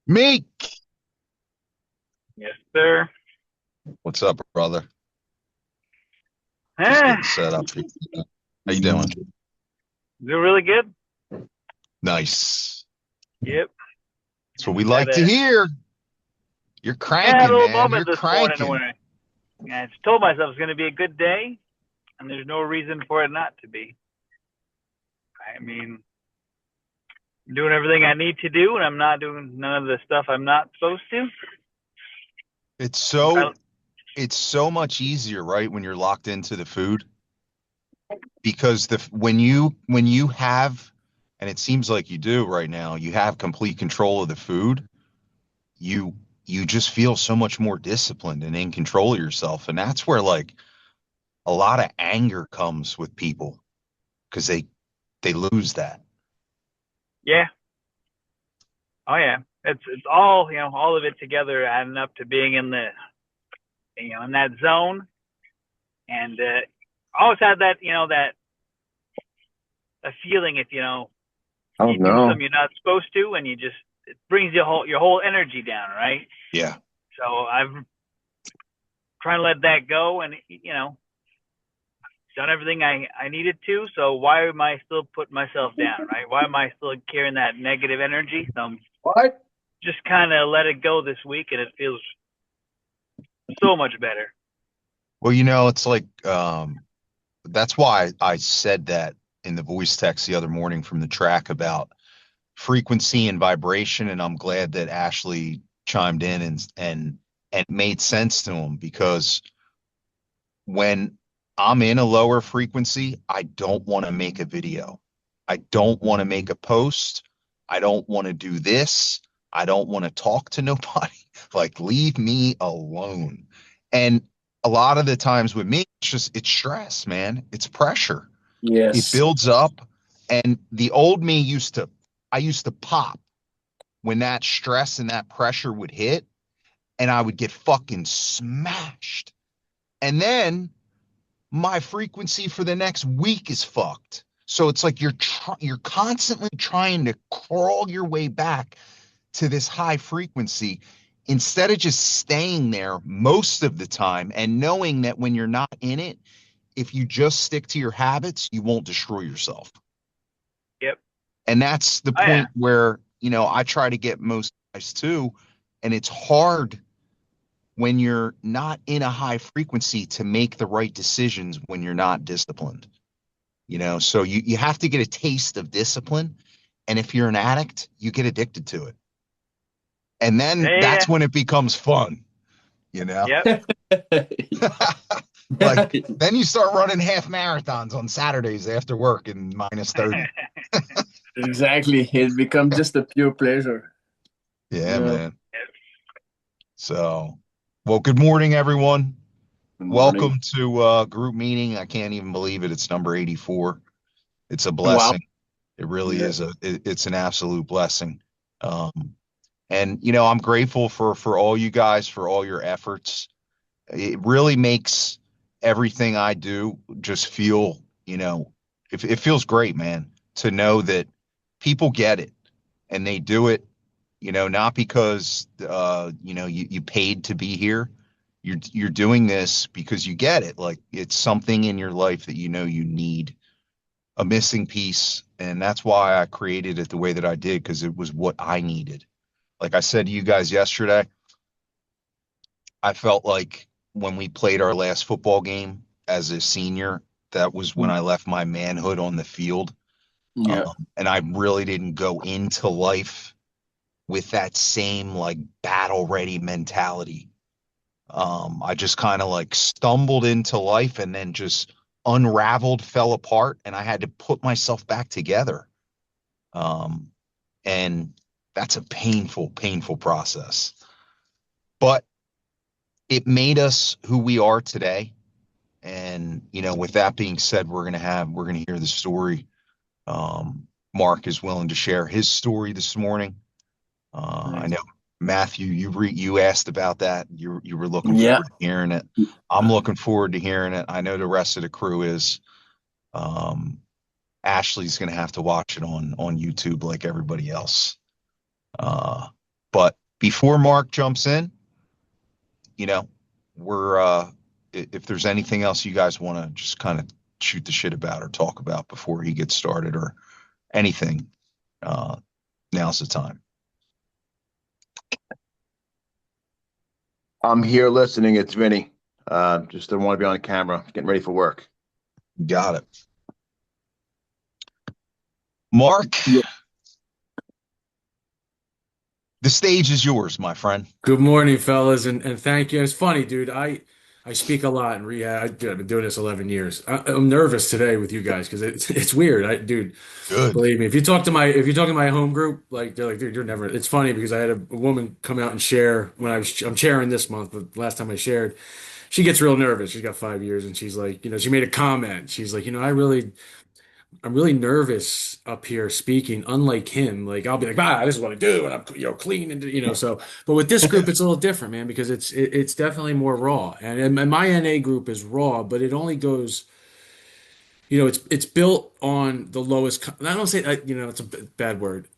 Meek, Yes, sir. what's up, brother? Just Eh, getting set up here. How you doing? doing really good. Nice. Yep. That's what we Had like to a hear. You're had a cranking, little man. moment You're this morning cranking. when I just told myself it's going to be a good day, and there's no reason for it not to be. I mean, I'm doing everything I need to do, and I'm not doing none of the stuff I'm not supposed to. It's I'm so kind of, it's so much easier, right, when you're locked into the food because when you have, and it seems like you do right now, you have complete control of the food. You you just feel so much more disciplined and in control of yourself, and that's where like a lot of anger comes with people because they lose that. yeah. Oh yeah. It's all all of it together adding up to being in the in that zone, and I always had that that a feeling if Oh you do no. something you're not supposed to, and you just it brings your whole energy down, right? Yeah. So I've trying to let that go, and done everything I needed to. So why am I still putting myself down, right? Why am I still carrying that negative energy? So I'm What? just kind of let it go this week, and it feels so much better. Well, it's like that's why I said that in the voice text the other morning from the track about frequency and vibration, and I'm glad that Ashley chimed in and made sense to him because when I'm in a lower frequency, I don't want to make a video. I don't want to make a post. I don't want to do this. I don't want to talk to nobody. Like, leave me alone. And a lot of the times with me, it's stress, man. It's pressure. It Yes. builds up. And the old me I used to pop when that stress and that pressure would hit, and I would get fucking smashed. And then my frequency for the next week is fucked. So it's like you're constantly trying to crawl your way back to this high frequency instead of just staying there most of the time and knowing that when you're not in it, if you just stick to your habits, you won't destroy yourself. Yep. And that's the Oh yeah. point where, I try to get most guys too. And it's hard when you're not in a high frequency to make the right decisions when you're not disciplined. So you have to get a taste of discipline. And if you're an addict, you get addicted to it. And then Yeah. that's when it becomes fun, you know? Yep. Like then you start running half marathons on Saturdays after work in minus 30. Exactly. It becomes just a pure pleasure. Yeah, Yeah. man. So, well, good morning, everyone. Good morning. Welcome to group meeting. I can't even believe it. It's number 84. It's a Wow. blessing. It really Yeah. is it's an absolute blessing. And I'm grateful for all you guys for all your efforts. It really makes everything I do just feel, it feels great, man, to know that people get it and they do it, not because you paid to be here. You're doing this because you get it. Like it's something in your life that you need a missing piece, and that's why I created it the way that I did because it was what I needed. Like I said to you guys yesterday, I felt like when we played our last football game as a senior, that was when I left my manhood on the field. Yeah. And I really didn't go into life with that same like battle ready mentality. I just kind of like stumbled into life and then just unraveled, fell apart, and I had to put myself back together. Um, and that's a painful, painful process. But it made us who we are today. And with that being said, we're gonna hear the story. Mark is willing to share his story this morning. I Nice. know Matthew, you asked about that. You were looking Yeah. forward to hearing it. I'm looking forward to hearing it. I know the rest of the crew is. Um, Ashley's gonna have to watch it on YouTube like everybody else. Uh, But before Mark jumps in, you know, we're if there's anything else you guys want to just kind of shoot the shit about or talk about before he gets started or anything, uh, now's the time. I'm here listening. It's Vinny. Just don't want to be on camera. Getting ready for work. Got it. Mark, Yeah. the stage is yours, my friend. Good morning, fellas, and thank you. It's funny, dude. I speak a lot in rehab. I've been doing this 11 years. I'm nervous today with you guys because it's weird. Dude, Good. believe me, if you talk to my home group, like they're like, dude, you're never. It's funny because I had a woman come out and share when I'm chairing this month, but last time I shared, she gets real nervous. She's got 5 years, and she's like, she made a comment. She's like, I'm really nervous up here speaking, unlike him. Like I'll be like, this is what I do, and I'm clean and so. But with this group, it's a little different, man, because it's definitely more raw. And my NA group is raw, but it only goes, it's built on the lowest. I don't say it's a bad word.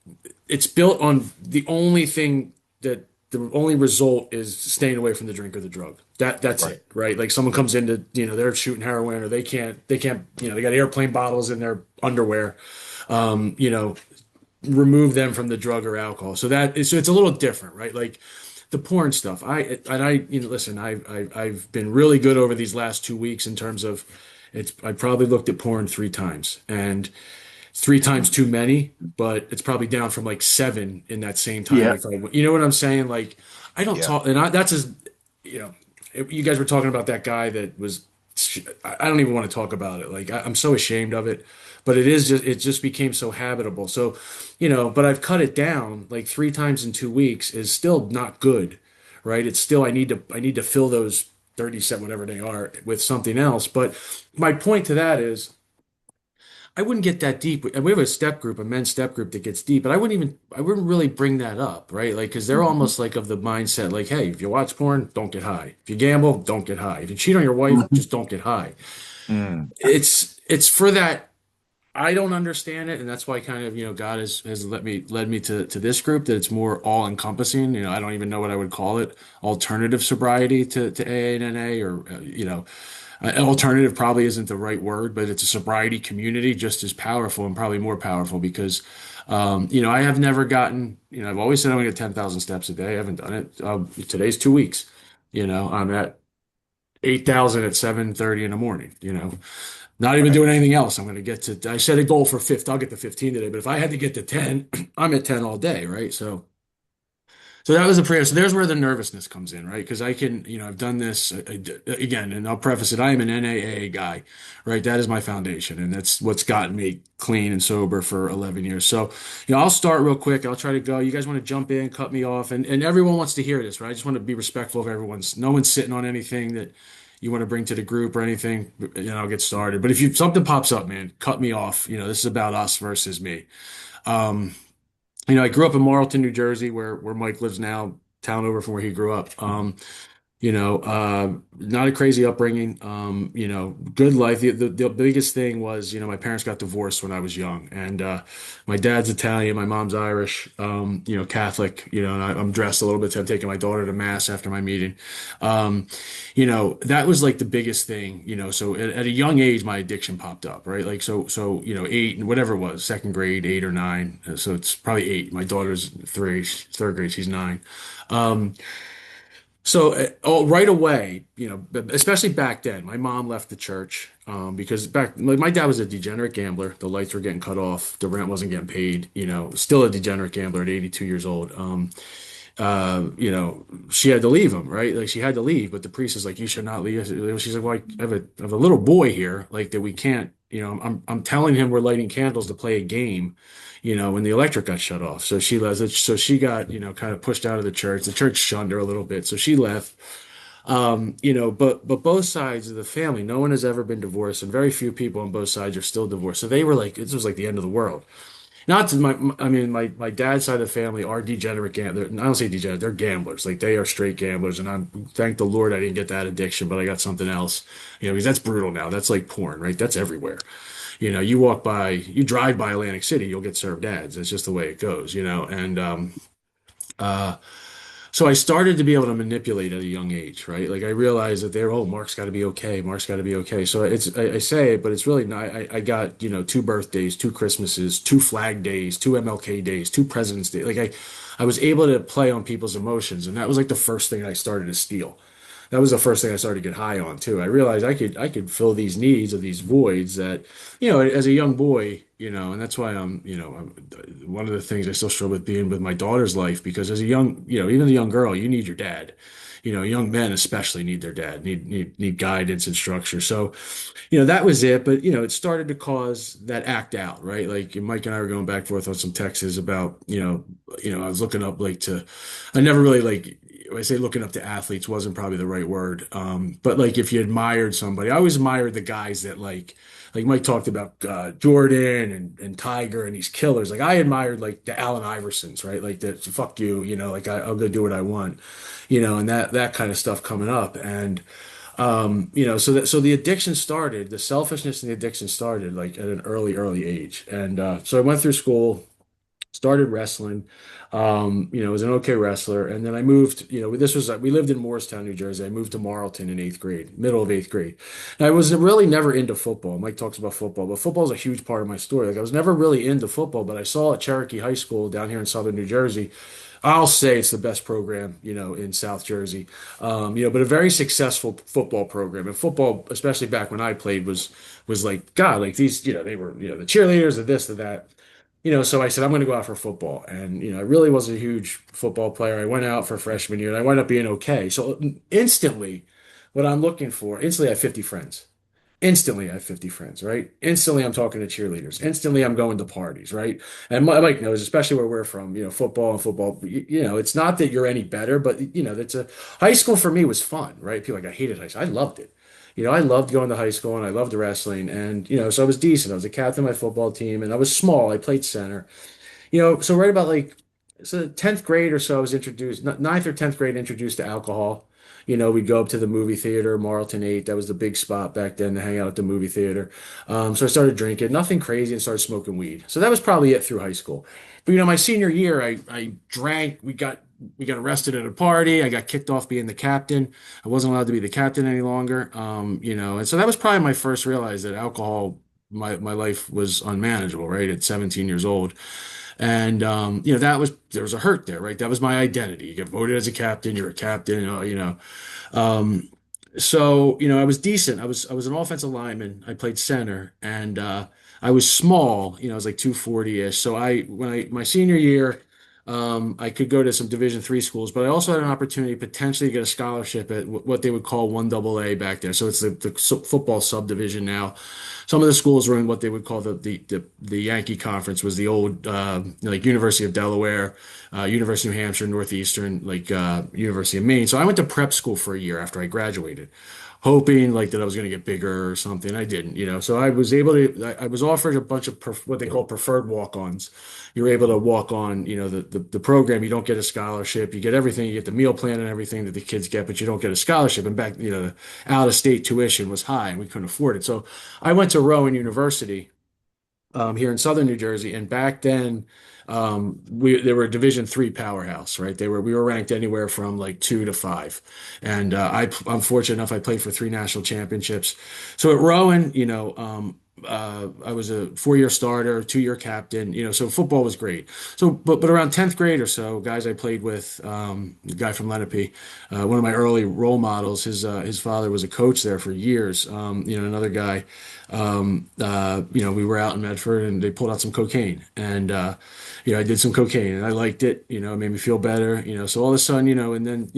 It's built on the only thing that the only result is staying away from the drink or the drug. That's Right. it, right? Like someone comes into, they're shooting heroin or they can't, they got airplane bottles in their underwear. Um, you know, remove them from the drug or alcohol. So it's a little different, right? Like the porn stuff. Listen, I've been really good over these last 2 weeks in terms of I probably looked at porn 3 times and it's 3 times too many, but it's probably down from like seven in that same time. Yeah. You know what I'm saying? Like I don't Yeah. talk, and that's as, you know, you guys were talking about that guy that was, I don't even want to talk about it. Like I'm so ashamed of it, but it just became so habitable. So, but I've cut it down like 3 times in 2 weeks is still not good, right? It's still, I need to fill those 37, whatever they are with something else. But my point to that is, I wouldn't get that deep. And we have a step group, a men's step group that gets deep, but I wouldn't really bring that up, right? Like, because they're almost like of the mindset, like, hey, if you watch porn, don't get high. If you gamble, don't get high. If you cheat on your wife, Mhm. just don't get high. Mm, It's for that. I don't understand it, and that's why kind of God has led me to this group that it's more all encompassing. I don't even know what I would call it, alternative sobriety to AA and NA, or alternative probably isn't the right word, but it's a sobriety community just as powerful and probably more powerful because I have never gotten, I've always said I'm gonna get 10,000 steps a day. I haven't done it. Today's 2 weeks. I'm at 8,000 at 7:30 in the morning. Not even right. doing anything else. I'm going to get to, I set a goal for 50. I'll get to 15 today, but if I had to get to 10, I'm at 10 all day, right? So that was a prayer. So there's where the nervousness comes in, right? Because I can, I've done this again, and I'll preface it. I am an NAA guy, right? That is my foundation, and that's what's gotten me clean and sober for 11 years. So, I'll start real quick. I'll try to go. You guys want to jump in, cut me off, and everyone wants to hear this, right? I just want to be respectful of everyone's. No one's sitting on anything that you want to bring to the group or anything. I'll get started. But if something pops up, man, cut me off. This is about us versus me. Um, I grew up in Marlton, New Jersey, where Mike lives now, town over from where he grew up. Not a crazy upbringing. Good life. The biggest thing was, my parents got divorced when I was young, and my dad's Italian, my mom's Irish. Catholic. And I'm dressed a little bit. So I'm taking my daughter to mass after my meeting. That was like the biggest thing. So at a young age, my addiction popped up, right? Like so, 8, whatever it was, second grade, 8 or 9. So it's probably 8. My daughter's 3, third grade, she's 9. Um, right away, especially back then, my mom left the church because like, my dad was a degenerate gambler. The lights were getting cut off. The rent wasn't getting paid. Still a degenerate gambler at 82 years old. She had to leave him, right? Like she had to leave, but the priest is like, you should not leave. She's like, well, I have a little boy here, like that we can't, I'm telling him we're lighting candles to play a game, when the electric got shut off. So she left. So she got, kind of pushed out of the church. The church shunned her a little bit. So she left. But both sides of the family, no one has ever been divorced, and very few people on both sides are still divorced. So they were like, this was like the end of the world. Not to I mean, my dad's side of the family are degenerate gamblers. I don't say degenerate, they're gamblers. Like they are straight gamblers. And thank the Lord I didn't get that addiction, but I got something else, because that's brutal now. That's like porn, right? That's everywhere. You drive by Atlantic City, you'll get served ads. That's just the way it goes, and, So I started to be able to manipulate at a young age, right? Like I realized that they're, oh, Mark's got to be okay. Mark's got to be okay. So I say it, but it's really not. I got, two birthdays, two Christmases, two Flag Days, two MLK Days, two President's Day. Like I was able to play on people's emotions, and that was like the first thing I started to steal. That was the first thing I started to get high on too. I realized I could fill these needs or these voids that, as a young boy, and that's why one of the things I still struggle with being with my daughter's life because as a young, even a young girl, you need your dad. Young men especially need their dad, need guidance and structure. So, that was it. But, it started to cause that act out, right? Like Mike and I were going back and forth on some texts about, I was looking up I never really when I say looking up to athletes wasn't probably the right word. But like if you admired somebody, I always admired the guys that like Mike talked about Jordan and Tiger and these killers. Like I admired like the Allen Iversons, right? Like the fuck you, like I'll go do what I want, and that kind of stuff coming up. And so the addiction started, the selfishness and the addiction started like at an early age. And so I went through school, started wrestling. Was an okay wrestler, and then I moved. This was we lived in Morristown, New Jersey. I moved to Marlton in eighth grade, middle of eighth grade. And I was really never into football. Mike talks about football, but football is a huge part of my story. Like I was never really into football, but I saw at Cherokee High School down here in southern New Jersey. I'll say it's the best program, in South Jersey. But a very successful football program. And football, especially back when I played, was like God, like these, they were, the cheerleaders, the this, the that. So I said, I'm going to go out for football. And, I really wasn't a huge football player. I went out for freshman year and I wound up being okay. So instantly, what I'm looking for, instantly I have 50 friends. Instantly I have 50 friends, right? Instantly I'm talking to cheerleaders. Instantly I'm going to parties, right? And Mike knows, especially where we're from, football, it's not that you're any better, but, that's high school for me was fun, right? People like, I hated high school. I loved it. I loved going to high school and I loved the wrestling. And, so I was decent. I was a captain of my football team and I was small. I played center. So right about so 10th grade or so, I was introduced, ninth or 10th grade, introduced to alcohol. We'd go up to the movie theater, Marlton 8. That was the big spot back then to hang out at the movie theater. So I started drinking, nothing crazy, and started smoking weed. So that was probably it through high school. But, my senior year, I drank. We got arrested at a party. I got kicked off being the captain. I wasn't allowed to be the captain any longer. And so that was probably my first realize that alcohol, my life was unmanageable, right? At 17 years old. And there was a hurt there, right? That was my identity. You get voted as a captain, you're a captain, Um, I was decent. I was an offensive lineman. I played center and I was small, I was like 240-ish. So my senior year, I could go to some Division III schools, but I also had an opportunity to potentially get a scholarship at what they would call 1AA back there. So it's the football subdivision now. Some of the schools were in what they would call the Yankee Conference, was the old like University of Delaware, University of New Hampshire, Northeastern, like University of Maine. So I went to prep school for a year after I graduated, hoping like that I was going to get bigger or something. I didn't. So I was able to. I was offered a bunch of what they call preferred walk-ons. You're able to walk on, the program. You don't get a scholarship. You get everything. You get the meal plan and everything that the kids get, but you don't get a scholarship. And back, the out-of-state tuition was high, and we couldn't afford it. So I went to Rowan University here in Southern New Jersey, and back then they were a Division III powerhouse, right? We were ranked anywhere from like 2 to 5, and I'm fortunate enough I played for 3 national championships. So at Rowan, I was a 4-year starter, 2-year captain, so football was great. So, but around 10th grade or so, guys I played with, the guy from Lenape, one of my early role models, his father was a coach there for years. Another guy, we were out in Medford and they pulled out some cocaine and, I did some cocaine and I liked it, it made me feel better, so all of a sudden, and then,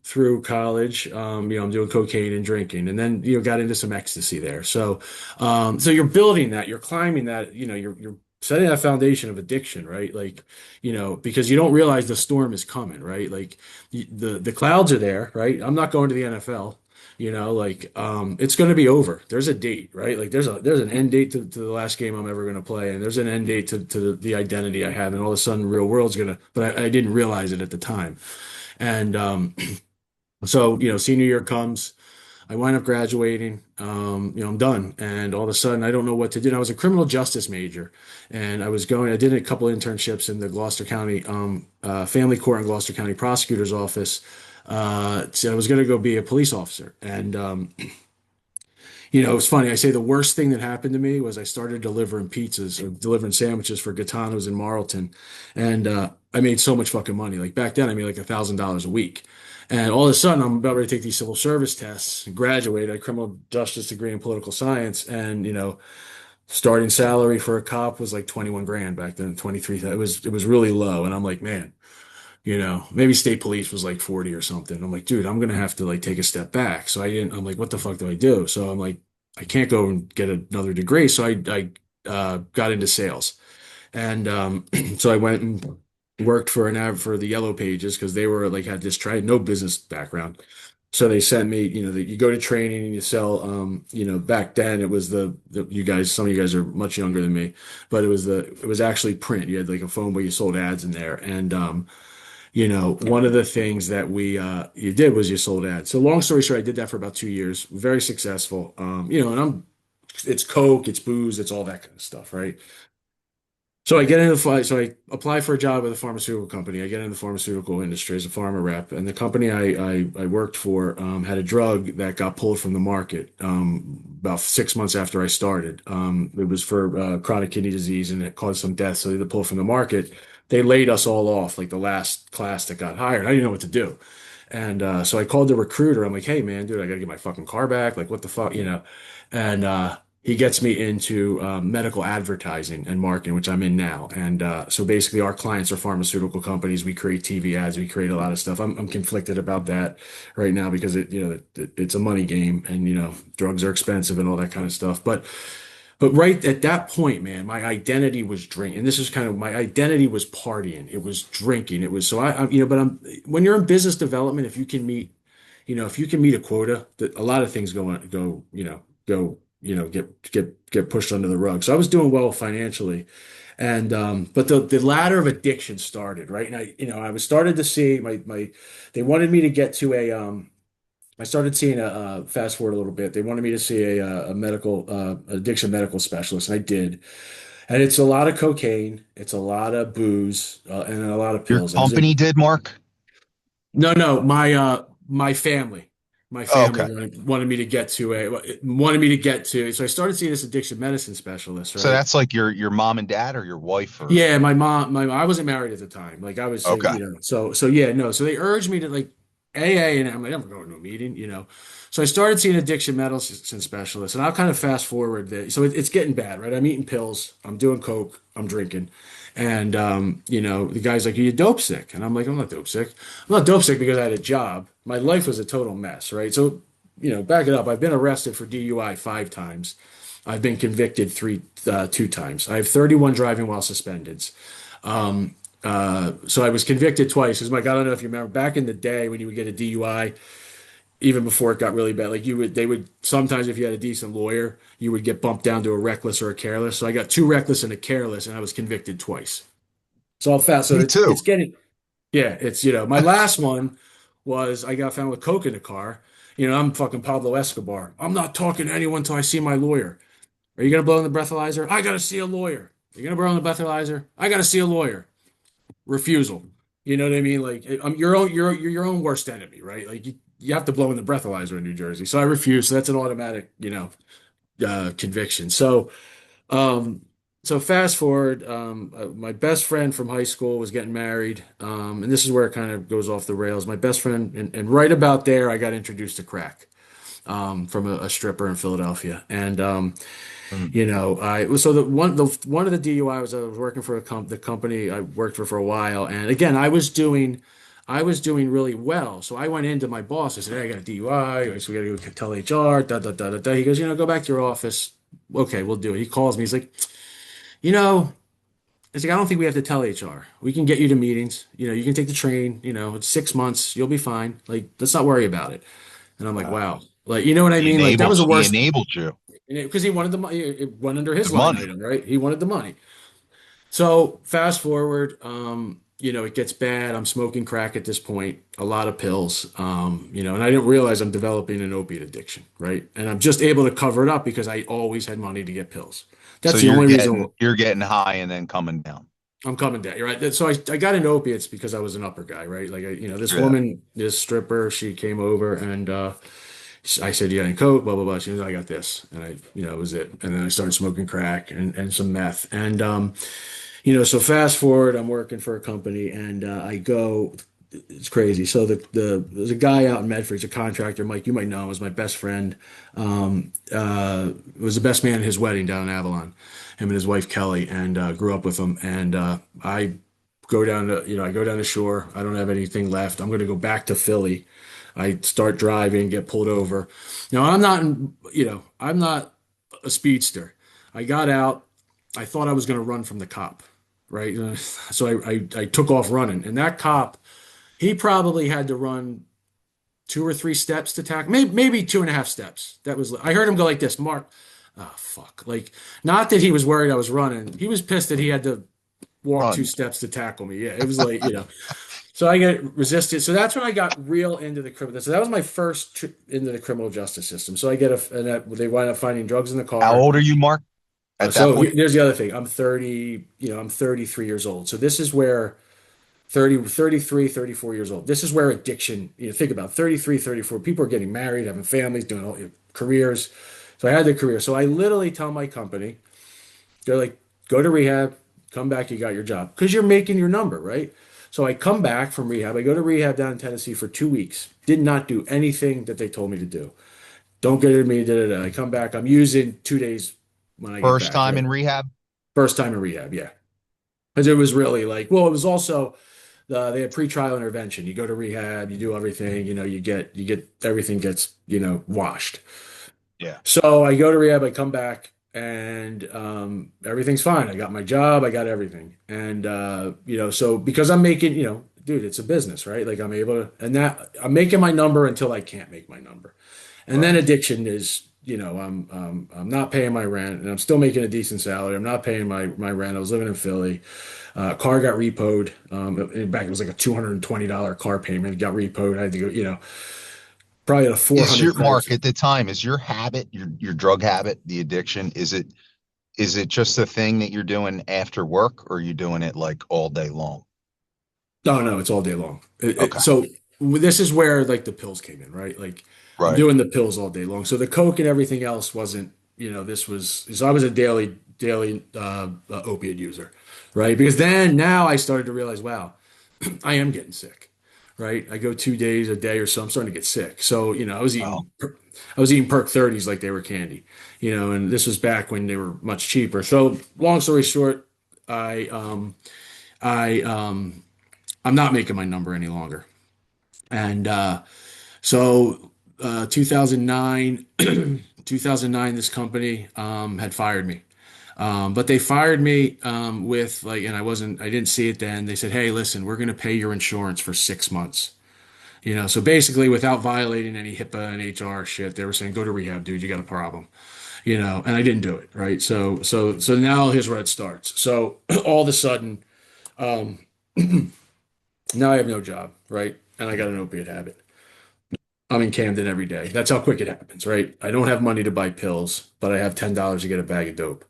through college, I'm doing cocaine and drinking, and then got into some ecstasy there. So you're building that, you're climbing that, you're setting that foundation of addiction, right? Like, because you don't realize the storm is coming, right? Like the clouds are there, right? I'm not going to the NFL. It's going to be over. There's a date, right? Like there's an end date to the last game I'm ever going to play, and there's an end date to the identity I have, and all of a sudden, real world's but I didn't realize it at the time, and so, senior year comes. I wind up graduating. I'm done. And all of a sudden, I don't know what to do. And I was a criminal justice major, and I did a couple internships in the Gloucester County Family Court and Gloucester County Prosecutor's Office. So I was going to go be a police officer. And it's funny. I say the worst thing that happened to me was I started delivering pizzas or delivering sandwiches for Gaetano's in Marlton, and I made so much fucking money. Like back then, I made like $1,000 a week, and all of a sudden, I'm about ready to take these civil service tests, and graduate. I had a criminal justice degree in political science, and starting salary for a cop was like 21 grand back then, 23. It was really low, and I'm like, man. Maybe state police was like 40 or something. I'm like, dude, I'm gonna have to like take a step back. So I'm like, what the fuck do I do? So I'm like, I can't go and get another degree. So I got into sales. And so I went and worked for an ad for the Yellow Pages because they were like had this no business background. So they sent me, you go to training and you sell, back then it was you guys, some of you guys are much younger than me, but it was actually print. You had like a phone where you sold ads in there. And one of the things that you did was you sold ads. So long story short, I did that for about 2 years, very successful. And it's Coke, it's booze, it's all that kind of stuff, right? So I apply for a job with a pharmaceutical company. I get in the pharmaceutical industry as a pharma rep, and the company I worked for had a drug that got pulled from the market about 6 months after I started. It was for chronic kidney disease, and it caused some deaths, so they had to pull it from the market. They laid us all off, like the last class that got hired. I didn't know what to do. And so I called the recruiter. I'm like, hey, man, dude, I got to get my fucking car back. Like, what the fuck, And he gets me into medical advertising and marketing, which I'm in now. And so basically, our clients are pharmaceutical companies. We create TV ads. We create a lot of stuff. I'm conflicted about that right now because it's a money game, and drugs are expensive and all that kind of stuff. But right at that point, man, my identity was drinking. And this is kind of my identity was partying. It was drinking. It was so but when you're in business development, if you can meet a quota, that a lot of things get pushed under the rug. So I was doing well financially. And but the ladder of addiction started, right? And I was started to see they wanted me to get to I started seeing fast forward a little bit. They wanted me to see a medical addiction medical specialist, and I did. And it's a lot of cocaine, it's a lot of booze, and a lot of Your pills. company did, Mark? No, my family, my Oh, family okay. wanted me to get to. So I started seeing this addiction medicine specialist, So right? that's like your mom and dad or your wife or Yeah, my mom, I wasn't married at the time. Like I was, okay. so yeah, no. So they urged me to like AA, and I'm like, I'm going to a meeting. So I started seeing addiction medicine specialists, and I'll kind of fast forward that. So it's getting bad, right? I'm eating pills, I'm doing coke, I'm drinking, and the guy's like, "Are you dope sick?" And I'm like, "I'm not dope sick. I'm not dope sick because I had a job. My life was a total mess, right?" So back it up. I've been arrested for DUI 5 times. I've been convicted 2 times. I have 31 driving while suspended. So I was convicted twice. Because Mike, I don't know if you remember back in the day when you would get a DUI, even before it got really bad, like they would sometimes if you had a decent lawyer, you would get bumped down to a reckless or a careless. So I got 2 reckless and a careless, and I was convicted twice. So I'll fast. So Me it's too. getting, yeah, it's my last one was I got found with coke in the car. I'm fucking Pablo Escobar. I'm not talking to anyone until I see my lawyer. Are you gonna blow in the breathalyzer? I gotta see a lawyer. Are you gonna blow in the breathalyzer? I gotta see a lawyer. Refusal. You know what I mean? Like you're your own worst enemy, right? Like you have to blow in the breathalyzer in New Jersey. So I refuse. So that's an automatic, conviction. Um, so fast forward, my best friend from high school was getting married, and this is where it kind of goes off the rails. My best friend, and right about there, I got introduced to crack from a stripper in Philadelphia, and Mm. I so one of the DUI was I was working for the company I worked for a while, and again I was doing really well. So I went into my boss. I said, "Hey, I got a DUI. So we got to go tell HR." Da da da da da. He goes, "Go back to your office." Okay, we'll do it. He calls me. He's like, "You know." He's like, "I don't think we have to tell HR. We can get you to meetings. You can take the train. It's 6 months. You'll be fine. Like, let's not worry about it." And I'm like, Wow. "Wow." Like, you know what I mean? Like, that was the He worst enabled you. because he wanted the money. It went under The his line money. item, right? He wanted the money. So fast forward. it gets bad. I'm smoking crack at this point, a lot of pills, and I didn't realize I'm developing an opiate addiction, right? And I'm just able to cover it up because I always had money to get pills. So That's the only reason you're getting high and then coming down. I'm coming down, right? So I got into opiates because I was an upper guy, right? Like, this Yeah. woman, this stripper, she came over and I said, "You got any coke?" Blah blah blah. She was, "I got this," and it was it. And then I started smoking crack and some meth, and so fast forward, I'm working for a company, and I go. It's crazy. So there's a guy out in Medford. He's a contractor. Mike, you might know him. Was my best friend. Was the best man at his wedding down in Avalon. Him and his wife Kelly, and grew up with him. And I go down the shore. I don't have anything left. I'm going to go back to Philly. I start driving, get pulled over. Now I'm not a speedster. I got out. I thought I was going to run from the cop, right? So I took off running, and that cop, he probably had to run 2 or 3 steps to tackle, maybe 2.5 steps. I heard him go like this, Mark. Oh fuck! Like, not that he was worried I was running. He was pissed that he had to walk Run. 2 steps to tackle me. Yeah, it was like. So I get resisted. So that's when I got real into the criminal. So that was my first trip into the criminal justice system. So I get they wind up finding drugs in the How car. old are you, Mark, at that So point? here's the other thing. I'm 30, I'm 33 years old. So this is where 30, 33, 34 years old. This is where addiction, think about 33, 34. People are getting married, having families, doing all careers. So I had the career. So I literally tell my company, they're like, go to rehab, come back, you got your job. Because you're making your number, right? So I come back from rehab. I go to rehab down in Tennessee for 2 weeks. Did not do anything that they told me to do. Don't get at me. Da, da, da. I come back. I'm using 2 days when I get First back, time right? in rehab? First time in rehab, yeah. Because it was really like, well, it was also they had pretrial intervention. You go to rehab, you do everything, you get everything gets, washed. Yeah. So I go to rehab, I come back, and everything's fine. I got my job, I got everything. And so because I'm making, dude, it's a business, right? Like I'm able to, and that I'm making my number until I can't make my number. And then Right. addiction is, I'm not paying my rent, and I'm still making a decent salary. I'm not paying my rent. I was living in Philly. Car got repoed. In fact, it was like a $220 car payment. It got repoed. I had to go, probably at a Is 400 your credits. Mark at the time, is your habit, your drug habit, the addiction, is it just a thing that you're doing after work, or are you doing it like all day long? No, no, it's all day long. Okay. So this is where like the pills came in, right? Like I'm Right. doing the pills all day long. So the coke and everything else wasn't, so I was a daily opiate user, right? Because then now I started to realize, wow, I am getting sick, right? I go 2 days a day or so. I'm starting to get sick. So, Wow. I was eating Perk 30s like they were candy, and this was back when they were much cheaper. So long story short, I, I, I'm not making my number any longer. And so 2009, 2009, this company had fired me. But they fired me with like, and I didn't see it then. They said, "Hey, listen, we're going to pay your insurance for 6 months." So basically, without violating any HIPAA and HR shit, they were saying, "Go to rehab, dude. You got a problem." And I didn't do it, right? So now here's where it starts. So all of a sudden, um, now I have no job, right? And I got an opiate habit. I'm in Camden every day. That's how quick it happens, right? I don't have money to buy pills, but I have $10 to get a bag of dope.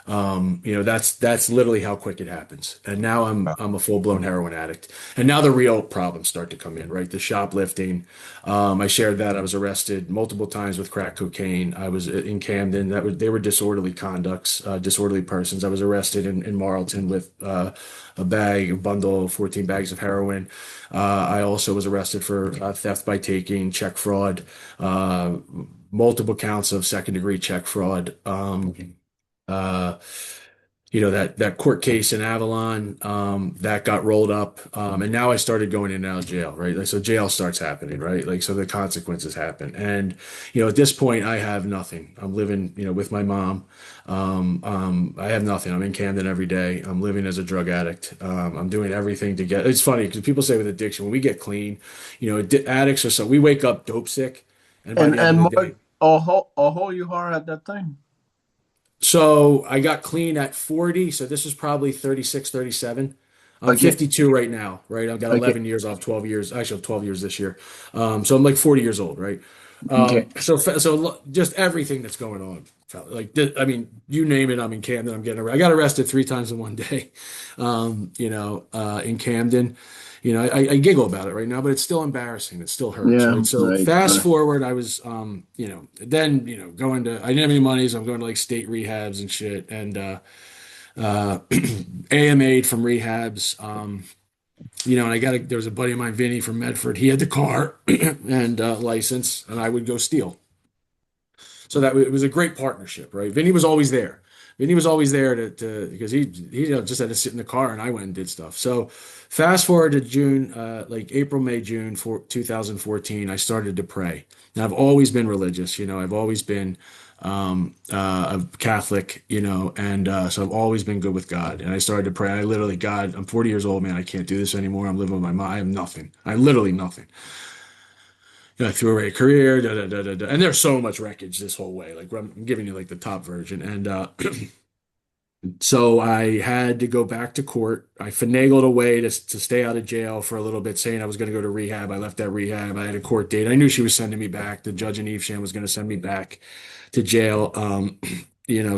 That's literally how quick it happens. And now I'm a full-blown heroin addict. And now the real problems start to come in, right? The shoplifting. I shared that I was arrested multiple times with crack cocaine. I was in Camden. They were disorderly conducts, disorderly persons. I was arrested in Marlton with a bundle, 14 bags of heroin. I also was arrested for theft by taking, check fraud, multiple counts of second-degree check fraud. Uh, that court case in Avalon, that got rolled up. And now I started going in and out of jail, right? Like, so jail starts happening, right? Like, so the consequences happen. And, at this point I have nothing. I'm living, with my mom. I have nothing. I'm in Camden every day. I'm living as a drug addict. I'm doing everything to it's funny because people say with addiction, when we get clean, addicts are we wake up dope sick. And by the end And of the day, Mark, how you are at that time? so I got clean at 40. So this was probably 36, 37. I'm But yeah, 52 right now, right? I've got okay, 11 years off 12 years. Actually, I have 12 years this year. So I'm like 40 years old, right? okay, Just everything that's going on. I mean, you name it, I'm in Camden. I got arrested 3 times in one day, in Camden. I giggle about it right now, but it's still embarrassing. It still hurts, yeah, right? So right, fast forward, I was, then, going to, I didn't have any money, so I'm going to like state rehabs and shit. And, AMA'd from rehabs. And there was a buddy of mine, Vinny from Medford. He had the car and license, and I would go steal. So it was a great partnership, right? Vinny was always there. Vinny was always there because he just had to sit in the car, and I went and did stuff. So fast forward to June, like April, May, June 2014, I started to pray. And I've always been religious, I've always been a Catholic, and so I've always been good with God. And I started to pray. I literally, God, I'm 40 years old, man. I can't do this anymore. I'm living with my mom. I have nothing. I have literally nothing. I threw away a career, da, da, da, da, da. And there's so much wreckage this whole way. Like I'm giving you like the top version. And so I had to go back to court. I finagled a way to stay out of jail for a little bit, saying I was going to go to rehab. I left that rehab. I had a court date. I knew she was sending me back. The judge in Evesham was going to send me back to jail.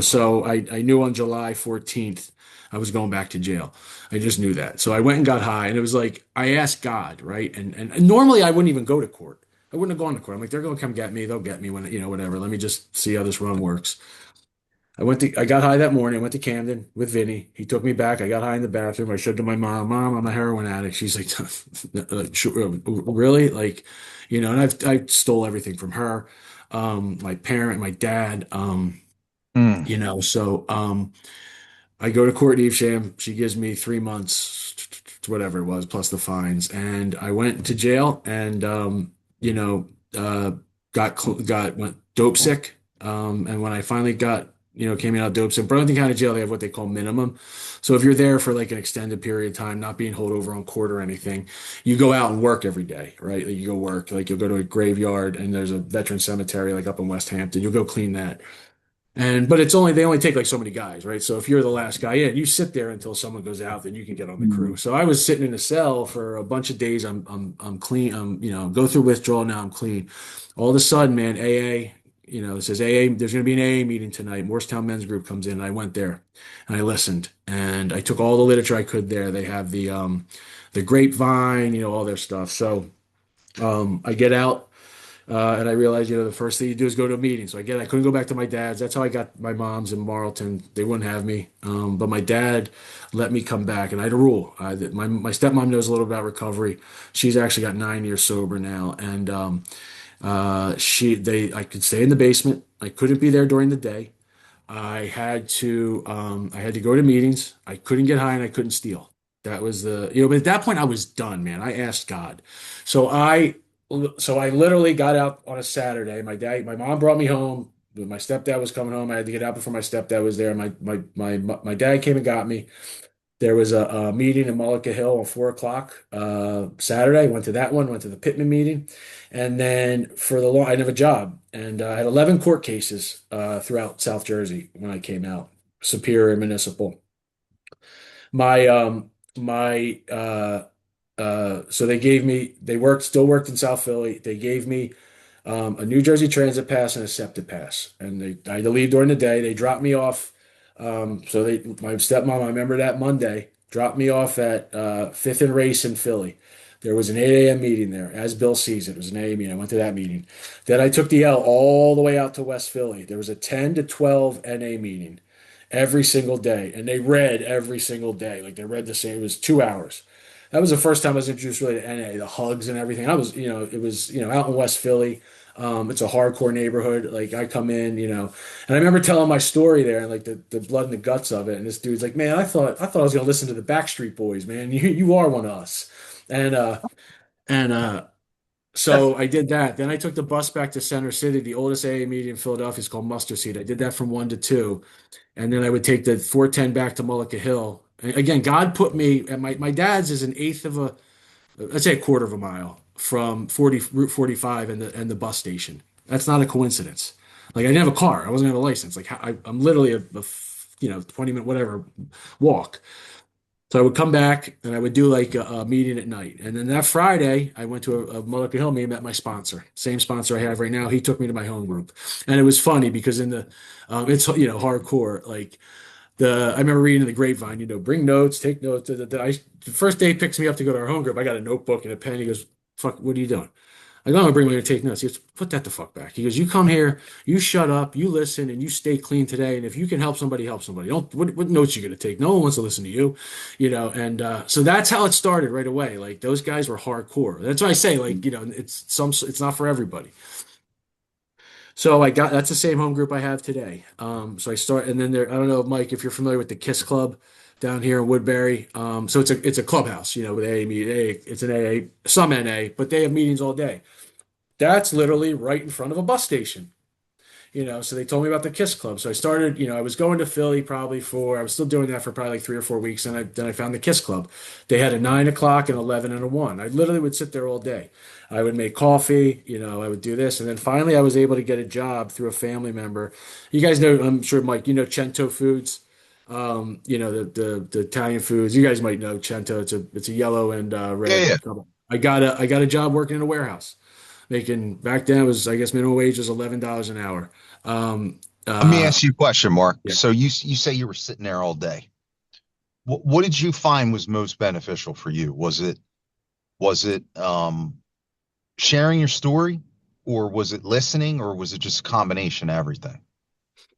So I knew on July 14th I was going back to jail. I just knew that. So I went and got high, and it was like I asked God, right? And normally I wouldn't even go to court. I wouldn't have gone to court. I'm like, they're going to come get me. They'll get me when, whatever. Let me just see how this run works. I got high that morning. I went to Camden with Vinny. He took me back. I got high in the bathroom. I showed to my mom, Mom, I'm a heroin addict. She's like, "Sure, really? Like, and I stole everything from her, my dad, Mm. I go to Court in Evesham. She gives me 3 months, whatever it was, plus the fines. And I went to jail and, you know, uh, went dope sick. And when I finally came out of dope sick, Burlington County Jail, they have what they call minimum. So if you're there for like an extended period of time, not being holed over on court or anything, you go out and work every day, right? Like you go work, like you'll go to a graveyard and there's a veteran cemetery like up in West Hampton. You'll go clean that. But they only take like so many guys, right? So if you're the last guy in, you sit there until someone goes out, then you can get on the crew. So I was sitting in a cell for a bunch of days. I'm clean. Go through withdrawal now. I'm clean. All of a sudden, man, AA, it says AA. There's going to be an AA meeting tonight. Morristown Men's Group comes in, and I went there and I listened and I took all the literature I could there. They have the grapevine, all their stuff. So I get out. And I realized, the first thing you do is go to a meeting. So I couldn't go back to my dad's. That's how I got my mom's in Marlton. They wouldn't have me. But my dad let me come back, and I had a rule. My stepmom knows a little about recovery. She's actually got 9 years sober now, and I could stay in the basement. I couldn't be there during the day. I had to go to meetings. I couldn't get high and I couldn't steal. That was but at that point I was done, man. I asked God. So I literally got out on a Saturday. My mom brought me home. My stepdad was coming home. I had to get out before my stepdad was there. My dad came and got me. There was a meeting in Mullica Hill on 4 o'clock Saturday. Went to that one. Went to the Pittman meeting, and then for the law, I didn't have a job, and I had 11 court cases throughout South Jersey when I came out, Superior and Municipal. My my So still worked in South Philly. They gave me a New Jersey Transit pass and a SEPTA pass, and I had to leave during the day. They dropped me off. My stepmom, I remember that Monday, dropped me off at Fifth and Race in Philly. There was an 8 a.m. meeting there, as Bill sees it. It was an 8 a.m. meeting. I went to that meeting. Then I took the L all the way out to West Philly. There was a 10 to 12 NA meeting every single day, and they read every single day. Like they read the same. It was 2 hours. That was the first time I was introduced really to NA, the hugs and everything. It was, out in West Philly. It's a hardcore neighborhood. Like I come in, and I remember telling my story there and like the blood and the guts of it. And this dude's like, man, I thought I was gonna listen to the Backstreet Boys, man. You are one of us. And so I did that. Then I took the bus back to Center City, the oldest AA meeting in Philadelphia is called Mustard Seed. I did that from 1 to 2. And then I would take the 410 back to Mullica Hill. And again, God put me at my dad's is an eighth of let's say a quarter of a mile from Route 45 and the bus station. That's not a coincidence. Like I didn't have a car. I wasn't have a license. Like I'm literally a 20-minute whatever walk. So I would come back and I would do like a meeting at night. And then that Friday, I went to a Mullica Hill meeting, met my sponsor, same sponsor I have right now. He took me to my home group. And it was funny because in the, it's, hardcore. Like I remember reading in the grapevine, bring notes, take notes. The first day he picks me up to go to our home group, I got a notebook and a pen. He goes, fuck, what are you doing? I go, I'm gonna bring me to take notes. He goes, put that the fuck back. He goes, you come here, you shut up, you listen, and you stay clean today. And if you can help somebody, help somebody. Don't what notes you gonna take? No one wants to listen to you, And so that's how it started right away. Like those guys were hardcore. That's why I say, like, it's not for everybody. So that's the same home group I have today. So I start, and then I don't know, Mike, if you're familiar with the Kiss Club down here in Woodbury. So it's a clubhouse, with it's an AA, some NA, but they have meetings all day. That's literally right in front of a bus station. So they told me about the Kiss Club. So I started, I was going to Philly I was still doing that for probably like 3 or 4 weeks. And then I found the Kiss Club. They had a 9 o'clock, an 11, and a 1. I literally would sit there all day. I would make coffee, I would do this. And then finally I was able to get a job through a family member. You guys know, I'm sure, Mike, Cento Foods, the Italian foods. You guys might know Cento. It's a yellow and red. Yeah, I got a job working in a warehouse. Making back then was, I guess, minimum wage was $11 an hour. Let me ask you a question, Mark. Yeah. So you say you were sitting there all day. What did you find was most beneficial for you? Was it sharing your story, or was it listening, or was it just a combination of everything?